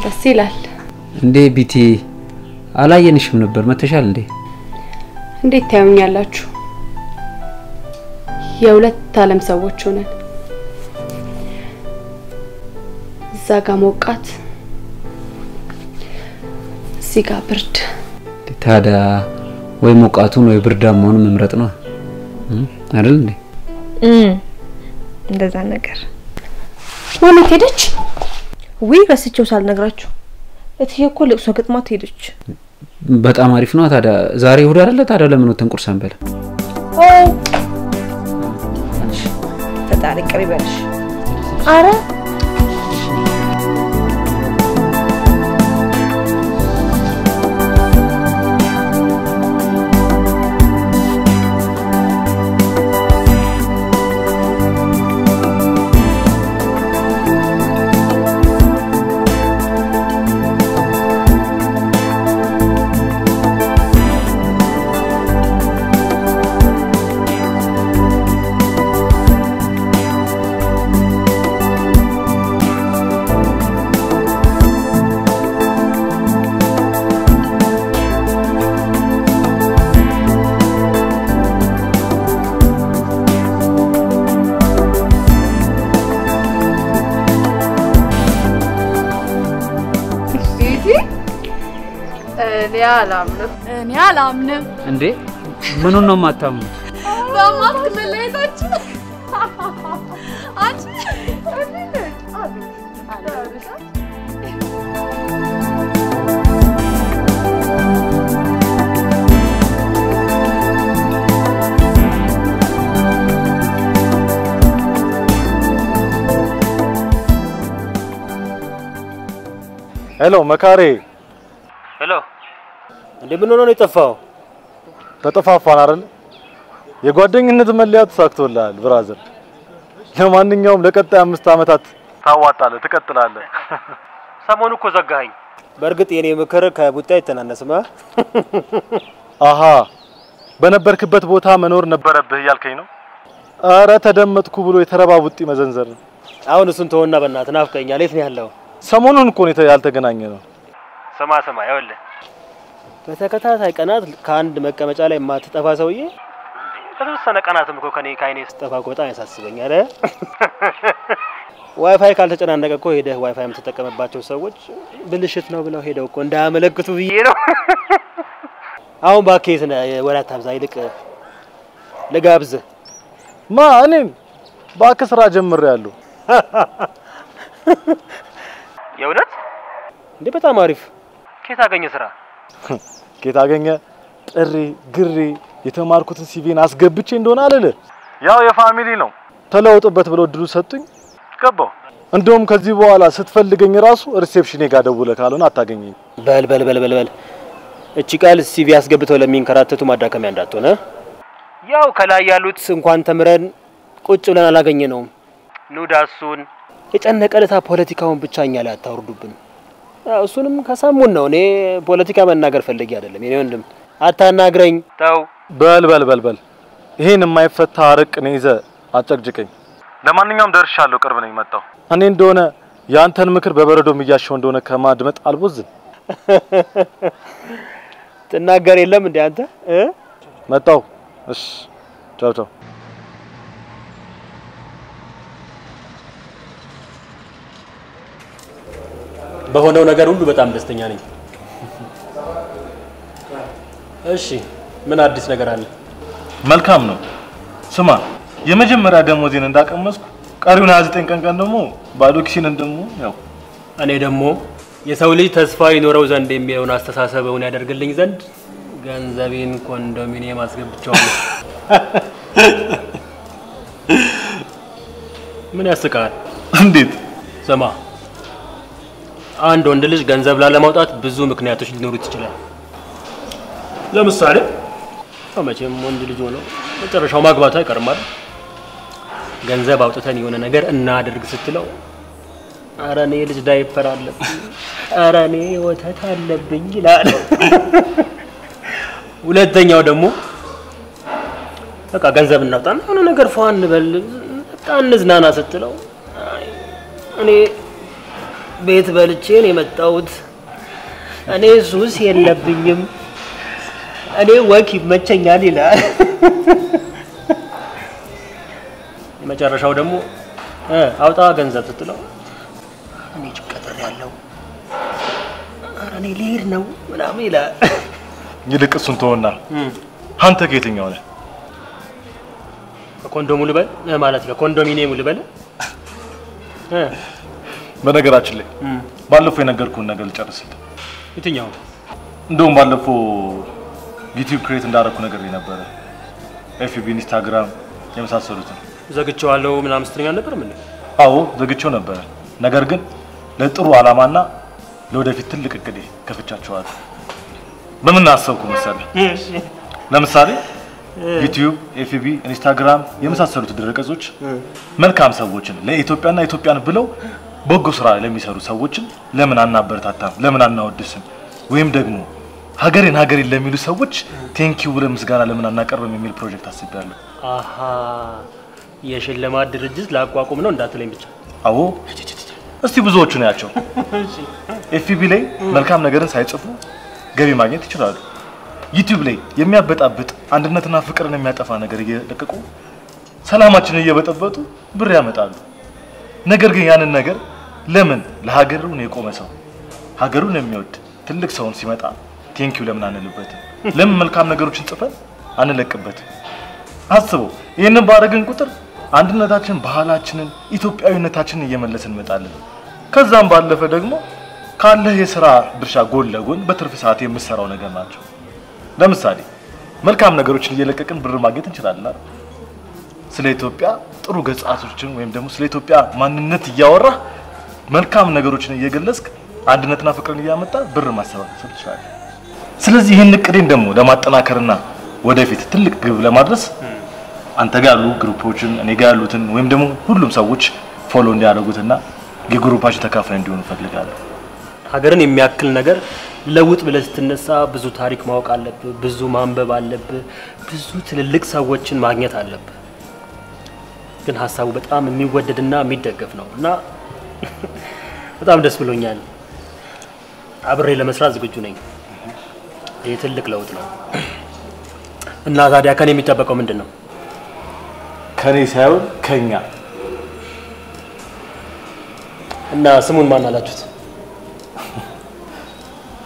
ደስ ይላል እንዴ ቢቲ አላየንሽም ነበር መተሻል እንዴ እንዴት ታዩኛላችሁ የሁለት ዓለም ሰዎች ሆነን ዛጋ ሞቃት ሲጋ ብርድ ታዳ ወይ ሞቃቱን ወይ ብርዳማውን መምረጥ ነው አይደል እንዴ እንደዛ ነገር ማን ሄደች ወይ በስቸው ሳልነግራችሁ እትየኮ ለቅሶ ግጥማት ሄደች በጣም አሪፍ ነው ታዳ ዛሬ እሁድ አይደለ ታዳ ለምን ወተን ቁርስ አንበላ ፈጣሪ ቀሪበልሽ አረ እኔ አላምንም እንዴ ምኑን ነው የማታምኑት? በማስክ መለየታችን አንቺ ሄሎ መካሬ ሄሎ እንዴ ምን ሆነ ነው የጠፋው? ተጠፋፋን አይደል? የጓደኝነት መለያ ተሳክቶልሃል ብራዘር። ለማንኛውም ለቀጣይ 5 አመታት ታዋጣለህ ትቀጥላለህ። ሰሞኑ እኮ ዘጋኸኝ። በእርግጥ የኔ ምክር ከቡጣ ይተናነስማ። አሃ በነበርክበት ቦታ መኖር ነበረብህ ያልከኝ ነው? አረ ተደመጥኩ ብሎ የተረባ ቡጢ መዘንዘር ነው። አሁን እሱን ተወና በእናትህ ናፍቀኛል። የት ነው ያለው? ሰሞኑን እኮ ነው ያልተገናኘ ነው። ስማ ይኸውልህ በተከታታይ ቀናት ከአንድ መቀመጫ ላይ ማትጠፋ ሰውዬ ከተወሰነ ቀናትም እኮ ከኔ ስጠፋ ቆጣ ያሳስበኛል። ዋይፋይ ካልተጨናነቀ እኮ ሄደህ ዋይፋይ የምትጠቀምባቸው ሰዎች ብልሽት ነው ብለው ሄደው እኮ እንዳያመለክቱ ብዬ ነው። አሁን ባኬት ነው ወራት አብዛ ይልቅ ለጋብዝ እኔም ባክ ስራ ጀምሬያለሁ። የእውነት እንዴ በጣም አሪፍ። ኬት አገኘ ስራ? ኬት አገኘ ጥሪ ግሪ የተማርኩትን ሲቪን አስገብቼ እንደሆነ አለለ። ያው የፋሚሊ ነው ተለውጥበት ብለው ድሉ ሰጡኝ ገባው። እንደውም ከዚህ በኋላ ስትፈልገኝ ራሱ ሪሴፕሽኔ ጋር ደውለ ካልሆነ አታገኘኝ። በል እቺ ቃል ሲቪ አስገብተው ለሚንከራተቱ ማዳከሚያ እንዳትሆነ። ያው ከላይ ያሉት እንኳን ተምረን ቁጭ ብለን አላገኘነውም። ኑዳሱን የጨነቀለታ ፖለቲካውን ብቻኛ ላይ አታወርዱብን። እሱንም ከሰሙን ነው። እኔ ፖለቲካ መናገር ፈልጌ አይደለም የኔ ወንድም አታናግረኝ ተው። በል ይሄን የማይፈታ አረቅ ነው ይዘ አጨቅጭቀኝ። ለማንኛውም ደርሻለሁ ቅርብ ነኝ መጣው። እኔ እንደሆነ ያንተን ምክር በበረዶ የሚያሸው እንደሆነ ከማድመጥ አልቦዝም። ትናገር የለም እንዴ አንተ መጣው። እሺ ቻው በሆነው ነገር ሁሉ በጣም ደስተኛ ነኝ። እሺ ምን አዲስ ነገር አለ? መልካም ነው። ስማ የመጀመሪያ ደሞዜን እንዳቀመስኩ ቀሪውን 29 ቀን ደግሞ ባዶ ኪሴን እንደሞ ያው እኔ ደግሞ የሰው ልጅ ተስፋ ይኖረው ዘንድ የሚለውን አስተሳሰበውን ያደርግልኝ ዘንድ ገንዘቤን ኮንዶሚኒየም አስገብቻለሁ። ምን ያስቃል? እንዴት? ስማ አንድ ወንድ ልጅ ገንዘብ ላለማውጣት ብዙ ምክንያቶች ሊኖሩት ይችላል። ለምሳሌ መቼም ወንድ ልጅ ሆኖ መጨረሻው ማግባቱ አይቀርም አይደል? ገንዘብ አውጥተን የሆነ ነገር እናድርግ ስትለው ኧረ እኔ ልጅ ዳይፐር አለብኝ፣ ኧረ እኔ ወተት አለብኝ ይላል። ሁለተኛው ደግሞ በቃ ገንዘብ እናውጣና የሆነ ነገር ፏን እንበል በቃ እንዝናና ስትለው እኔ ቤት በልቼ ነው የመጣሁት፣ እኔ ሱስ የለብኝም፣ እኔ ወክ ይመቸኛል ይላል። የመጨረሻው ደግሞ አውጣ ገንዘብ ስትለው እኔ ጭቀጥር ያለው እኔ ልሄድ ነው ምናምን ይላል። ይልቅ እሱን ተወና አንተ ከየትኛው ነህ? ኮንዶሙ ልበል ማለት ነው ኮንዶሚኒየሙ ልበል። በነገራችን ላይ ባለፈው የነገርኩን ነገር ልጨርስልህ። የትኛው? እንደውም ባለፈው ዩቲዩብ ክሬት እንዳደረኩ ነገር ነበር። ኤፍቢ ኢንስታግራም የመሳሰሉት ዘግቼዋለሁ ምናምን ስትለኝ ነበር። ምን? አዎ ዘግቼው ነበር። ነገር ግን ለጥሩ አላማና ለወደፊት ትልቅ እቅዴ ከፍቻቸዋለሁ። በምን አሰብኩ መሰለህ? ለምሳሌ ዩቲዩብ፣ ኤፍቢ፣ ኢንስታግራም የመሳሰሉት ድረገጾች መልካም ሰዎችን ለኢትዮጵያና ኢትዮጵያን ብለው በጎ ስራ ለሚሰሩ ሰዎችን ለምን አናበረታታም? ለምን አናወድስም? ወይም ደግሞ ሀገሬን ለሚሉ ሰዎች ቴንኪው ብለን ምስጋና ለምን አናቀርብም የሚል ፕሮጀክት አስቤያለሁ። አሃ የሽልማት ድርጅት ላቋቁም ነው እንዳትለኝ ብቻ። አዎ እስቲ ብዙዎቹ ነው ያቸው። ኤፍቢ ላይ መልካም ነገርን ሳይጽፉ ገቢ ማግኘት ይችላሉ። ዩቲዩብ ላይ የሚያበጣብጥ አንድነትና ፍቅርን የሚያጠፋ ነገር እየለቀቁ ሰላማችንን እየበጠበጡ ብር ያመጣሉ። ነገር ግን ያንን ነገር ለምን ለሀገሩ ነው የቆመ ሰው ሀገሩን የሚወድ ትልቅ ሰውን ሲመጣ ቴንኪው ለምን አንልበትም? ለምን መልካም ነገሮችን ጽፈን አንለቅበትም? አስቡ ይሄንን ባረግን ቁጥር አንድነታችን ባህላችንን ኢትዮጵያዊነታችንን እየመለስን እንመጣለን ከዛም ባለፈ ደግሞ ካለ የሥራ ድርሻ ጎን ለጎን በትርፍ ሰዓት የምሰራው ነገር ናቸው ለምሳሌ መልካም ነገሮችን እየለቀቅን ብር ማግኘት እንችላለን አይደል ስለ ኢትዮጵያ ጥሩ ገጻቶችን ወይም ደግሞ ስለ ኢትዮጵያ ማንነት እያወራ መልካም ነገሮችን እየገለጽክ አንድነትና ፍቅርን እያመጣ ብር ማሰባሰብ ይችላል ስለዚህ ይሄን እቅዴን ደግሞ ለማጠናከርና ወደፊት ትልቅ ግብ ለማድረስ አንተ ጋር ያሉ ግሩፖችን እኔ ጋር ያሉትን ወይም ደግሞ ሁሉም ሰዎች ፎሎ እንዲያደርጉትና የግሩፓችን ተካፋይ እንዲሆኑ ፈልጋለሁ ሀገርን የሚያክል ነገር ለውጥ ብለህ ስትነሳ ብዙ ታሪክ ማወቅ አለብህ ብዙ ማንበብ አለብህ ብዙ ትልልቅ ሰዎችን ማግኘት አለብህ ግን ሐሳቡ በጣም የሚወደድና የሚደገፍ ነውና በጣም ደስ ብሎኛል አብሬ ለመስራት ዝግጁ ነኝ ይሄ ትልቅ ለውጥ ነው እና ታዲያ ከኔ የሚጠበቀው ምንድነው ከኔ ሳይሆን ከኛ እና ስሙን ማን አላችሁት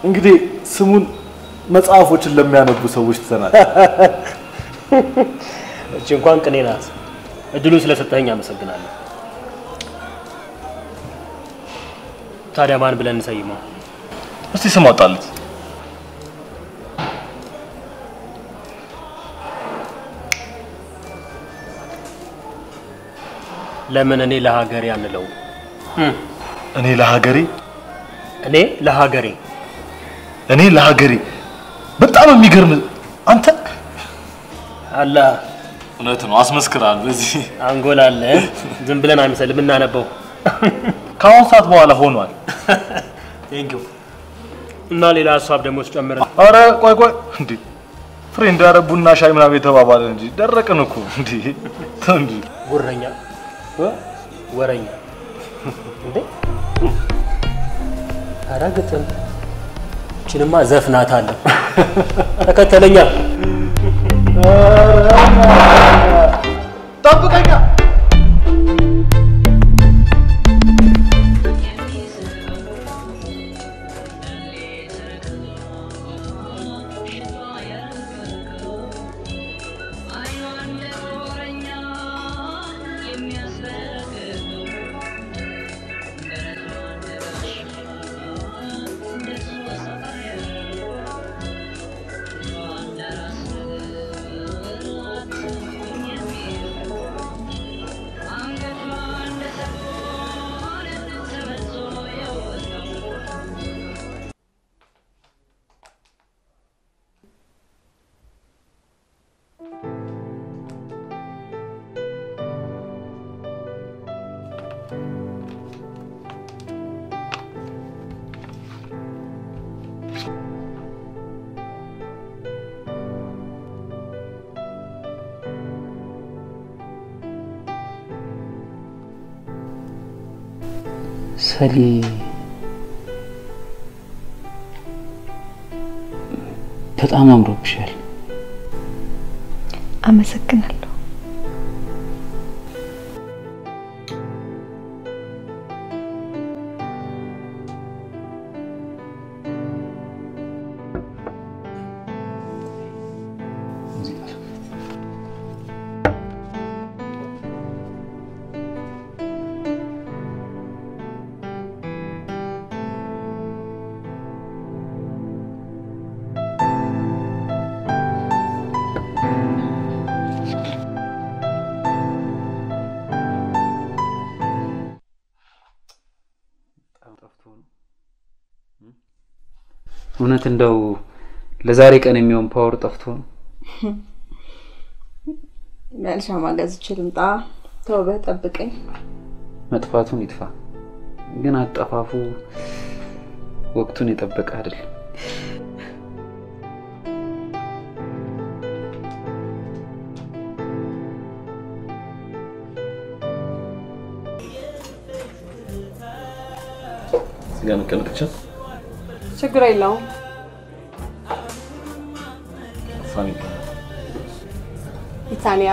እንግዲህ ስሙን መጽሐፎችን ለሚያነቡ ሰዎች ተናል እቺ እንኳን ቅኔ ናት እድሉ ስለሰጠኸኝ አመሰግናለሁ ታዲያ ማን ብለን እንሰይመው እስቲ ስም አውጣለት ለምን እኔ ለሀገሬ አንለው እኔ ለሀገሬ በጣም የሚገርም አንተ አላ እውነት ነው አስመስክራል በዚህ አንጎላ አለ ዝም ብለን አይመስልም እናነበው ካሁን ሰዓት በኋላ ሆኗል ቴንኪው እና ሌላ ሐሳብ ደግሞ ጨምረን አረ ቆይ እንዴ ፍሬንድ አረቡና ሻይ ምናምን የተባባለ እንጂ ደረቀን እኮ እንዴ እንዴ ጉረኛ ወረኛ እንዴ አራግተን ችንማ ዘፍናታለሁ ተከተለኛ ጠብቀኛ ሰሊ በጣም አምሮብሻል አመሰግናለሁ እውነት እንደው ለዛሬ ቀን የሚሆን ፓወር ጠፍቶ ነው መልሻ ማጋዝ ይችላልምጣ ተውበህ ጠብቀኝ መጥፋቱን ይጥፋ ግን አጠፋፉ ወቅቱን የጠበቀ አይደል ሲጋር ከልክቻ ችግር የለውም ፋሚሊ ኢታሊያ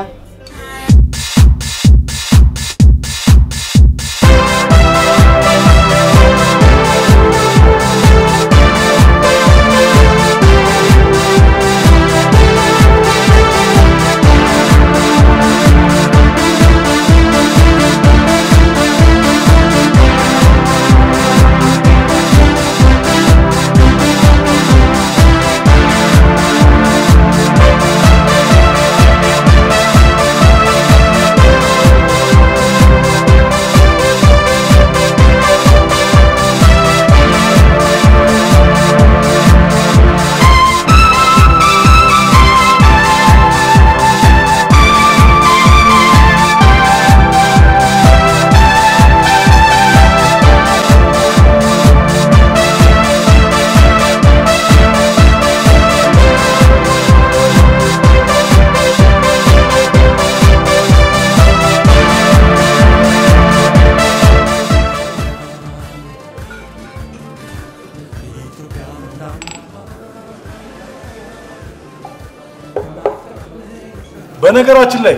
በነገራችን ላይ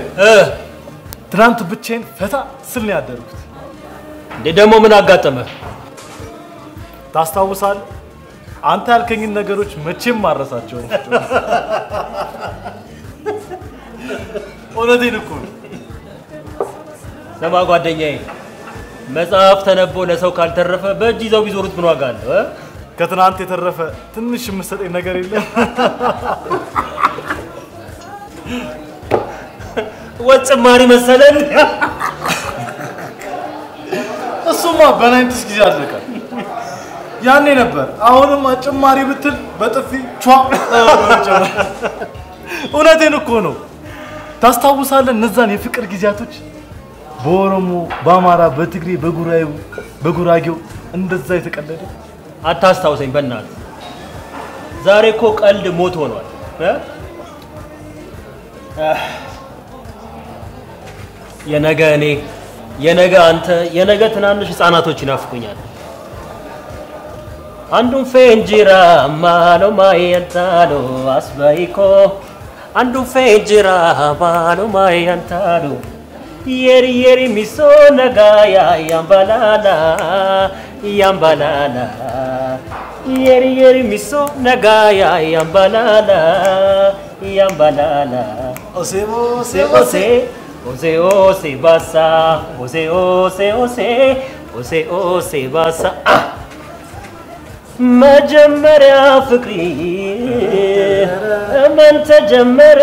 ትናንት ብቻዬን ፈታ ስል ነው ያደርኩት። እንዴ ደግሞ ምን አጋጠመ? ታስታውሳለህ? አንተ ያልከኝን ነገሮች መቼም ማረሳቸው። እውነቴን እኮ ነው። ሰማ ጓደኛዬ፣ መጽሐፍ ተነቦ ለሰው ካልተረፈ በእጅ ይዘው ቢዞሩት ምን ዋጋ አለው? ከትናንት የተረፈ ትንሽ የምትሰጠኝ ነገር የለም? ወጭማሪ መሰለን። እሱማ በናይንቲስ ጊዜ አለቀ። ያኔ ነበር። አሁንም ጭማሪ ብትል በጥፊ ቿ። እውነቴን እኮ ነው። ታስታውሳለህ እነዛን የፍቅር ጊዜያቶች? በኦሮሞ፣ በአማራ፣ በትግሬ፣ በጉራጌው እንደዛ የተቀለደ አታስታውሰኝ በእናትህ። ዛሬ እኮ ቀልድ ሞት ሆኗል። የነገ እኔ፣ የነገ አንተ፣ የነገ ትናንሽ ህፃናቶች ይናፍቁኛል። አንዱን ፌንጂራ ማሎ ማየንታሎ አስባይኮ አንዱን ፌንጂራ ማሎ ማየንታሎ የሪ የሪ ሚሶ ነጋያ ያምባላላ ያምባላላ የሪ የሪ ሚሶ ነጋያ ያምባላላ ያምባላላ ኦሴቦ ሴቦሴ ኦሴ ኦሴ ባሳ ኦሴ ኦሴ ኦሴ ኦሴ ኦሴ ባሳ መጀመሪያ ፍቅሪ ምን ተጀመረ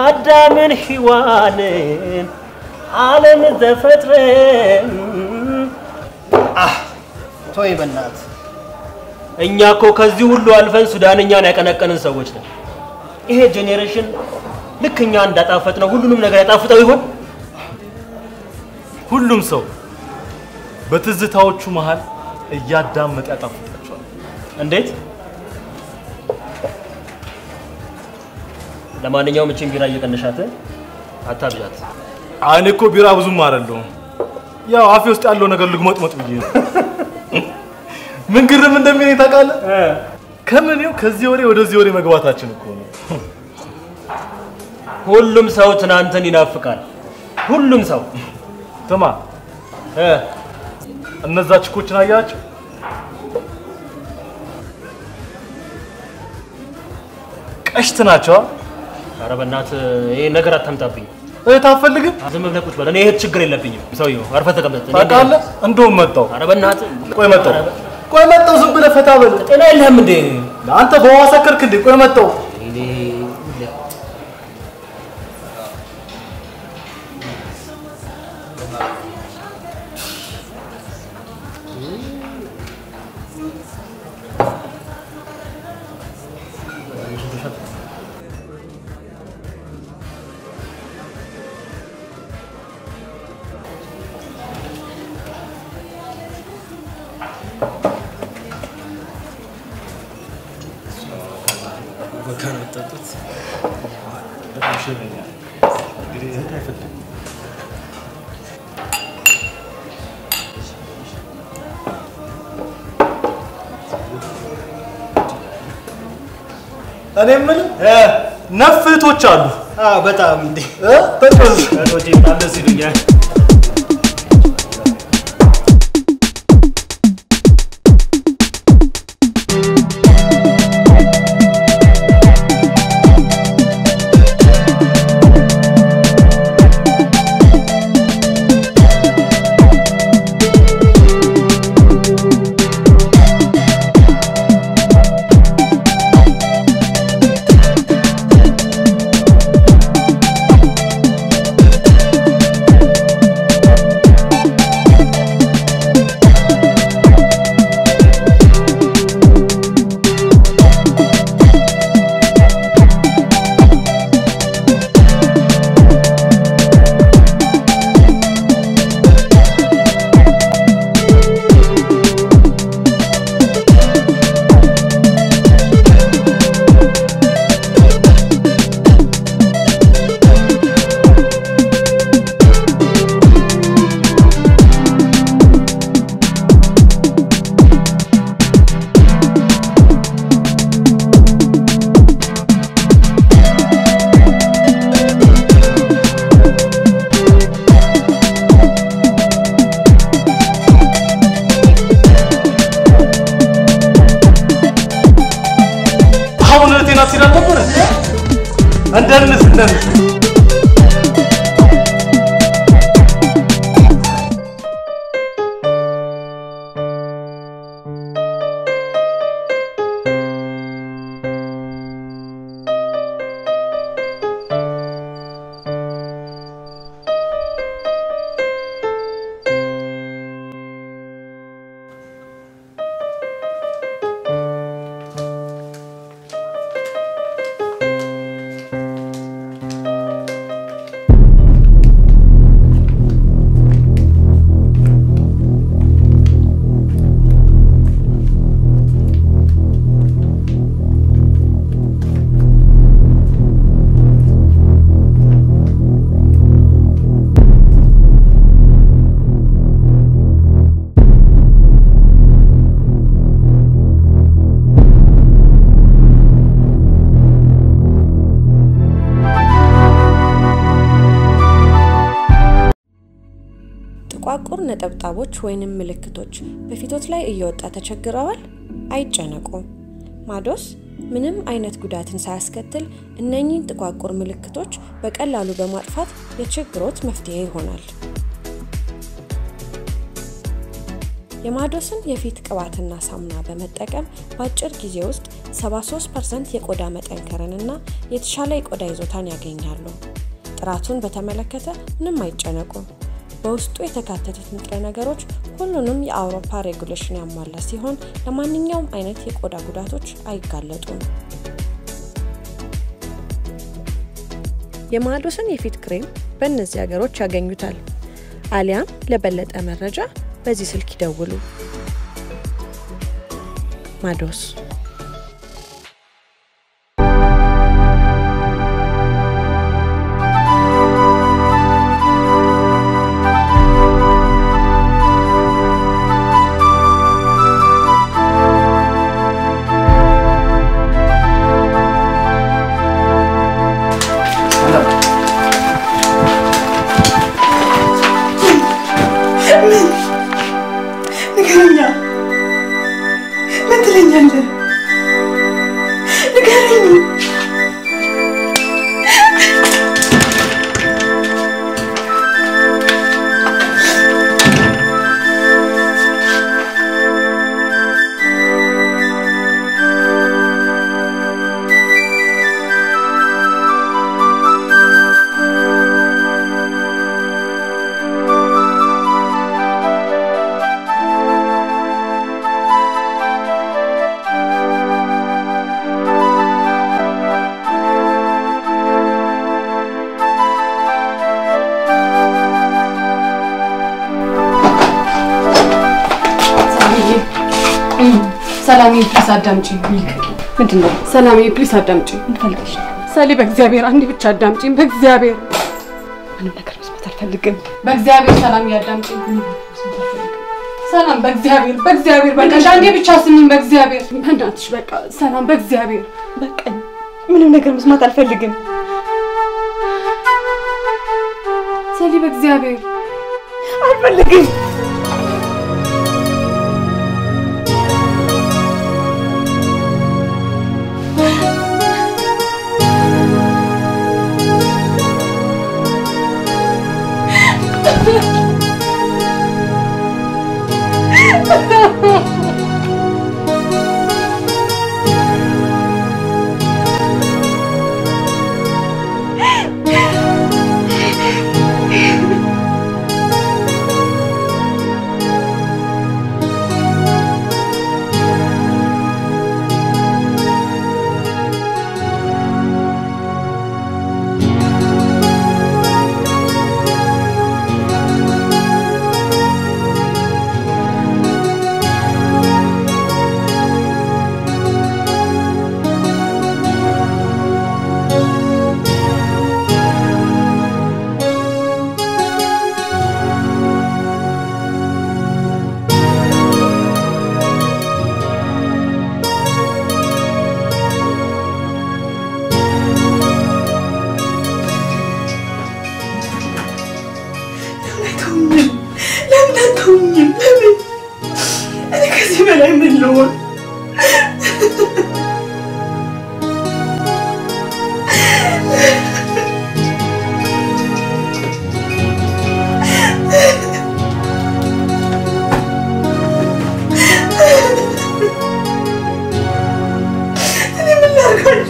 አዳምን ሔዋንን ዓለም ተፈጥረ ቶይ በእናት እኛ እኮ ከዚህ ሁሉ አልፈን ሱዳንኛን ያቀነቀንን ሰዎች ነን። ይሄ ጄኔሬሽን ልክኛ እንዳጣፈጥ ነው ሁሉንም ነገር ያጣፍጠው ይሆን? ሁሉም ሰው በትዝታዎቹ መሃል እያዳመጠ ያጣፍጣቸዋል። እንዴት? ለማንኛውም እቺን ቢራ እየቀነሻት አታብዣት። እኔ እኮ ቢራ ብዙም አይደለም። ያው አፌ ውስጥ ያለው ነገር ልግመጥመጥ ብዬ ነው። ምን ግርም እንደሚነኝ ታውቃለህ? ከምንም ከዚህ ወሬ ወደዚህ ወሬ መግባታችን እኮ ነው። ሁሉም ሰው ትናንትን ይናፍቃል። ሁሉም ሰው ተማ እነዛ ችኮችን አያቸው? ቀሽት ናቸው። ኧረ በእናትህ ይሄ ነገር አታምጣብኝ። ታፈልግም? ዝም ብለህ ቁጭ በል። እኔ ይሄ ችግር የለብኝም። ሰውዬው አርፈህ ተቀመጥ። ታውቃለህ? እንደውም መጣው። ኧረ በእናትህ ቆይ መጣው። ዝም ብለህ ፈታ በል። ጤና የለህም እንዴ? አንተ በውሃ ሰከርክ እንዴ? ቆይ መጣው። እኔ ምን ነፍቶች አሉ? በጣም እንዴ ተቆዝ ወጪ በጣም ደስ ይሉኛል። እንደንስ ጥቋቁር ነጠብጣቦች ወይንም ምልክቶች በፊቶት ላይ እየወጣ ተቸግረዋል? አይጨነቁ። ማዶስ ምንም አይነት ጉዳትን ሳያስከትል እነኚህን ጥቋቁር ምልክቶች በቀላሉ በማጥፋት የችግሮት መፍትሄ ይሆናል። የማዶስን የፊት ቅባትና ሳሙና በመጠቀም በአጭር ጊዜ ውስጥ 73% የቆዳ መጠንከርንና የተሻለ የቆዳ ይዞታን ያገኛሉ። ጥራቱን በተመለከተ ምንም አይጨነቁ። በውስጡ የተካተቱት ንጥረ ነገሮች ሁሉንም የአውሮፓ ሬጉሌሽን ያሟላ ሲሆን ለማንኛውም አይነት የቆዳ ጉዳቶች አይጋለጡም። የማዶስን የፊት ክሬም በእነዚህ ሀገሮች ያገኙታል። አሊያም ለበለጠ መረጃ በዚህ ስልክ ይደውሉ። ማዶስ ሰላም ፕሊስ አዳምጪኝ። ምንድነው? ሰላም ፕሊስ አዳምጪኝ። እንፈልግሽ ሰሊ በእግዚአብሔር አንዴ ብቻ አዳምጪኝ። በእግዚአብሔር ምንም ነገር መስማት አልፈልግም። በእግዚአብሔር ሰላም ያዳምጪኝ። ሰላም በእግዚአብሔር በቃ አንዴ ብቻ ስሚኝ። በእግዚአብሔር በእናትሽ በቃ ሰላም በእግዚአብሔር በቃ ምንም ነገር መስማት አልፈልግም። ሰሊ በእግዚአብሔር አልፈልግም።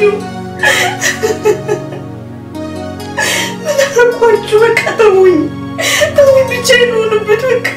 አረኳችሁ? ምን አረኳችሁ? በቃ ተውኝ ብቻዬን ልሆንበት በቃ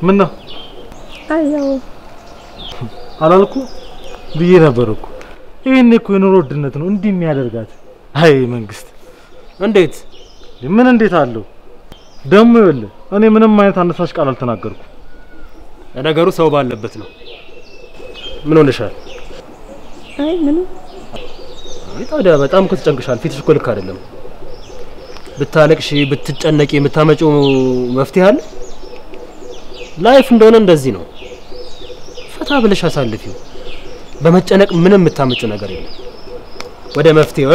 ምን ነው አያው አላልኩ ብዬ ነበርኩ ይሄን እኮ የኑሮ ውድነት ነው እንዲህ የሚያደርጋት አይ መንግስት እንዴት ምን እንዴት አለው ደሞ ይወለ እኔ ምንም አይነት አነሳሽ ቃል አልተናገርኩ ነገሩ ሰው ባለበት ነው ምን ሆነሻል አይ ምን አይ ታዲያ በጣም ከተጨንቅሻል ፊትሽ እኮ ልክ አይደለም ብታለቅሺ ብትጨነቂ የምታመጪው መፍትሄ አለ ላይፍ እንደሆነ እንደዚህ ነው ፈታ ብለሽ አሳልፊው በመጨነቅ ምንም የምታመጪው ነገር የለም ወደ መፍትሄው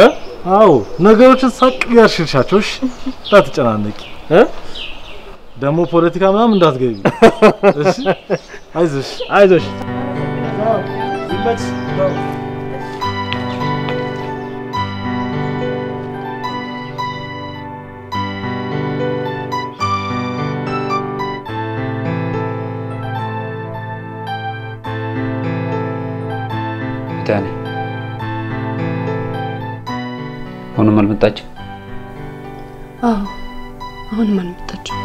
አው ነገሮችን ሳቅ ያርሽልሻቸውሽ ታትጨናነቂ ደሞ ፖለቲካ ምናምን እንዳትገቢ እሺ አይዞሽ ይመች ዳኒ አሁንም አልመጣችም አሁንም አልመጣችም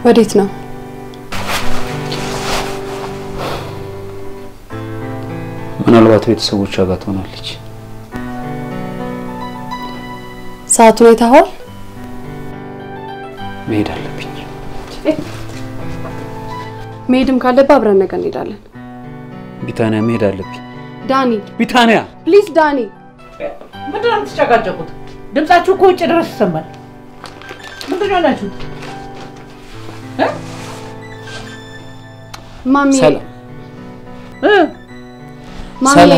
ወዴት ነው ምናልባት ቤተሰቦቿ ጋር ትሆናለች ሰዓቱን አይተኸዋል መሄድ አለብኝ መሄድም ካለብህ አብረን ነገ እንሄዳለን ቢታንያ መሄድ አለብኝ ዳኒ ቢታንያ ፕሊዝ ዳኒ ምንድን ነው የምትጨቃጨቁት ድምጻችሁ እኮ ውጭ ድረስ ይሰማል ምንድን ነው ያላችሁት ማሚ ሰላም ማሚ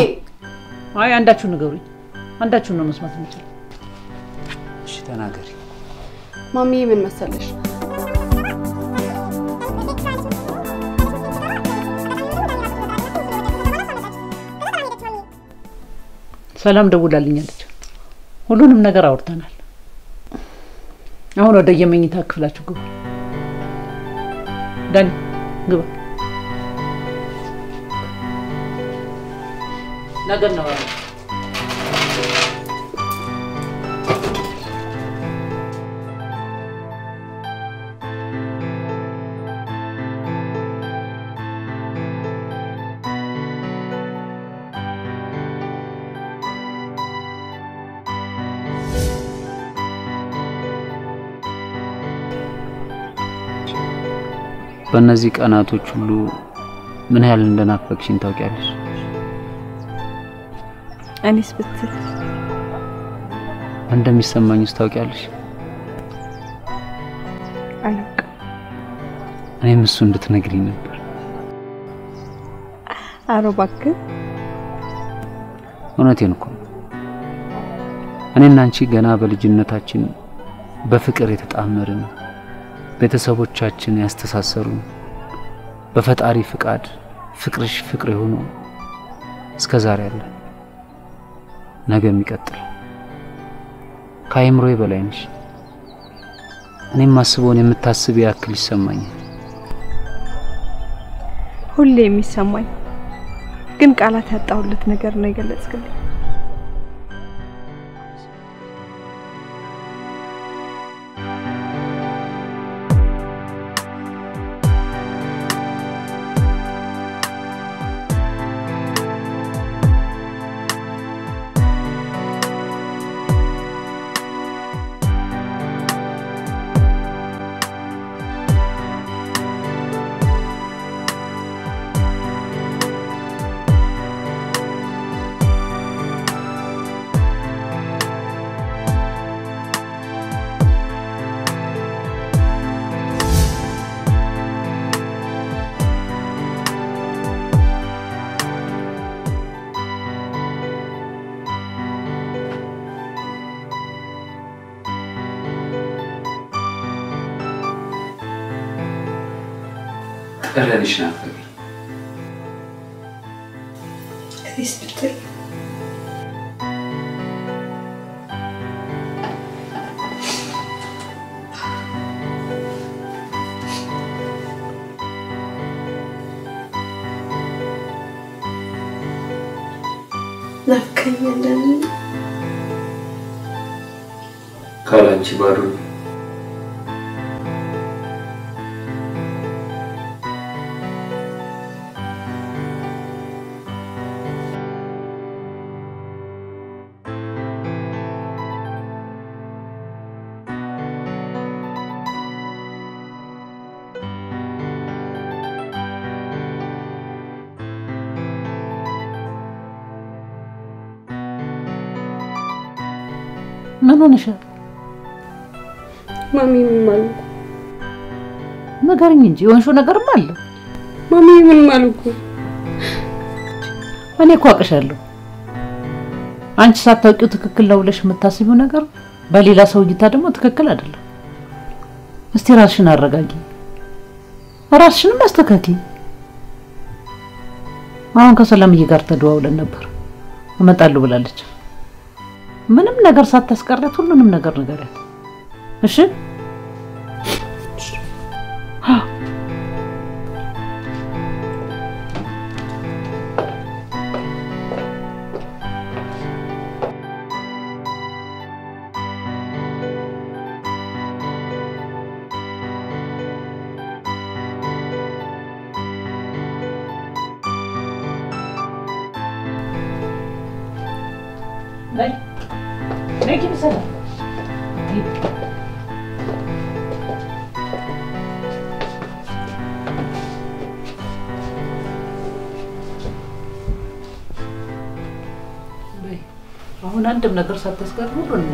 አይ አንዳችሁ ንገሩኝ አንዳችሁ ነው መስማት የምችለው እሺ ተናገሪ ማሚ ምን መሰለሽ ሰላም ደውላልኛለች ሁሉንም ነገር አውርተናል አሁን ወደ የመኝታ ክፍላችሁ ግቡ። ዳኒ ግባ። ነገር ነው በእነዚህ ቀናቶች ሁሉ ምን ያህል እንደናፈቅሽኝ ታውቂያለሽ? እኔስ ብትል እንደሚሰማኝስ ታውቂያለሽ? አላውቅም። እኔም እሱ እንድትነግሪኝ ነበር። ኧረ እባክህ እውነቴን እኮ እኔና አንቺ ገና በልጅነታችን በፍቅር የተጣመርን ቤተሰቦቻችን ያስተሳሰሩን በፈጣሪ ፍቃድ ፍቅርሽ ፍቅር ሆኖ እስከዛሬ አለ ነገ የሚቀጥል ካይምሮዬ በላይ ነሽ። እኔም ማስበውን የምታስብ ያክል ይሰማኛል። ሁሌ የሚሰማኝ ግን ቃላት ያጣሁለት ነገር ነው የገለጽክልኝ። ቀረልሽ ናፈቀኝ። እኔስ ብትል ናፍቀኛለህ። ካላንቺ ባዶ ምን ሆነሽ? ማሚ ምን ማለት ነገርኝ እንጂ ወንሾ ነገርም አለ። ማሚ ምን ማለት እኔ እኮ አውቅሻለሁ። አንቺ ሳታውቂው ትክክል ነው ብለሽ የምታስቢው ነገር በሌላ ሰው እይታ ደግሞ ትክክል አይደለም። እስቲ ራስሽን አረጋጊ፣ ራስሽንም አስተካኪ። አሁን ከሰላምዬ ጋር ተደዋውለን ነበር፣ እመጣለሁ ብላለች። ምንም ነገር ሳታስቀረት ሁሉንም ነገር ንገሪያት። እሺ? Belki bir sana. አሁን አንድም ነገር ሳታስቀር ሁሉን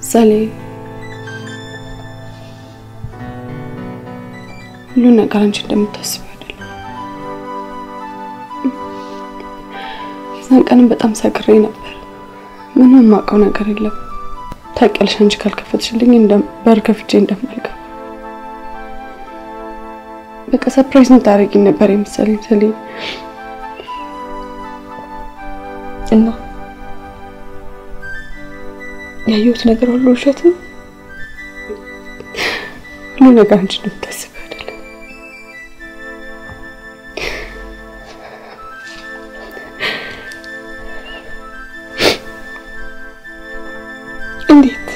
ሳሌ ሁሉ ነገር አንቺ እንደምታስቢው አይደለም። የዛን ቀንም በጣም ሰክሬ ነበር ምንም ማውቀው ነገር የለም ታውቂያለሽ አንቺ ካልከፈትሽልኝ በር ከፍቼ እንደማልገባ በቃ ሰርፕራይዝ እንታረጊ ነበር የምትሰለኝ ሰሊ እና ያየሁት ነገር ሁሉ ውሸት ነው ሁሉ ነገር አንቺ እንደምታስቢው አይደለም እንዴት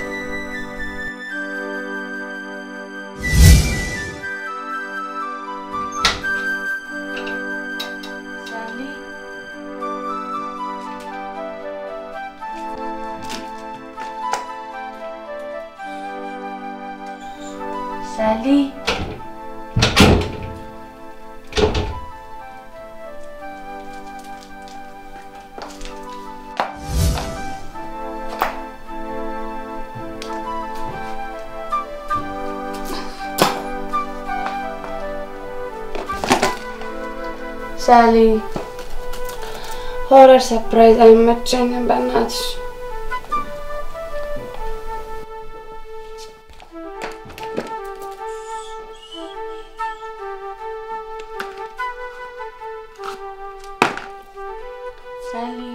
Sally. Sally. Horror surprise አይመቸኝም በእናትሽ Sally.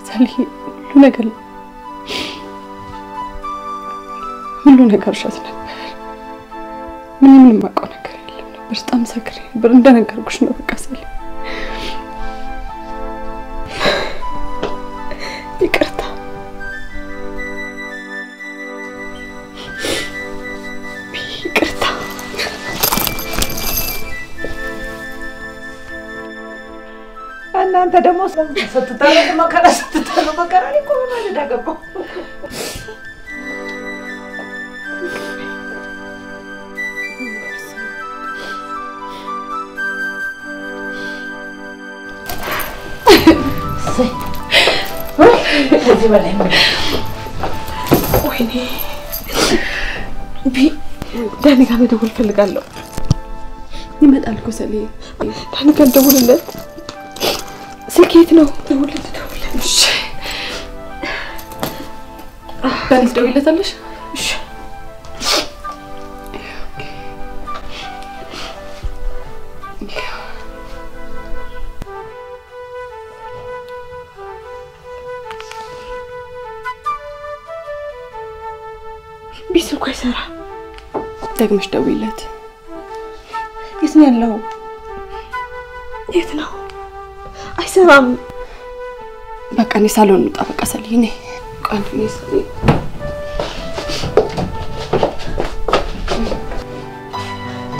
Sally, ሁሉ ነገር ሻት ነበር ምንም ማውቀው ነገር የለም ነበር በጣም ሰክሬ ነበር እንደነገርኩሽ ነው በቃ Sally ይቅርታ እናንተ ደግሞ ስትታረቁ መከራ ስትታረቁ መከራ እኮ ማለት አገባው ከዚህ በላይ ወይኔ ዳኒ ጋር መደወል ፈልጋለሁ ይመጣል እኮ Sally ዳኒ ጋር ደውልለት ስልኬት ነው ደውልለት እሺ ዳኒ ደውልለታለሽ እሺ ቢስል ቆይ ሰራ ደግመሽ ደውይለት የት ነው ያለው የት ነው አይሰራም በቃ እኔ ሳሎን ልውጣ በቃ Sally እኔ ቃል ነው Sally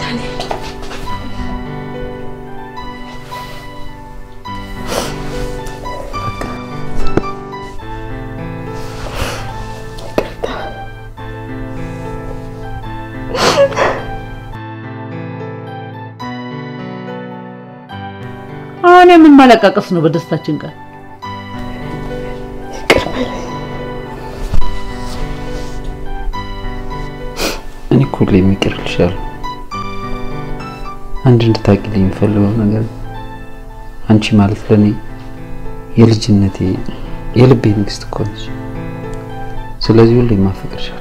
ዳኒ አሁን ምን ማለቃቀስ ነው በደስታችን ጋር እኔ ሁሌ የሚቀርልሻል አንድ እንድታቂልኝ የምፈልገው ነገር አንቺ ማለት ለኔ የልጅነቴ የልቤ ንግስት እኮ ነሽ ስለዚህ ሁሌ ማፈቅርሻለሁ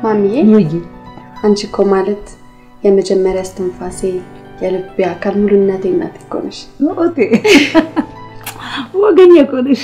ማሚዬ አንቺ እኮ ማለት የመጀመሪያ እስትንፋሴ የልቤ አካል ሙሉነቴ እናት እኮ ነሽ ኦቴ ወገኛ እኮ ነሽ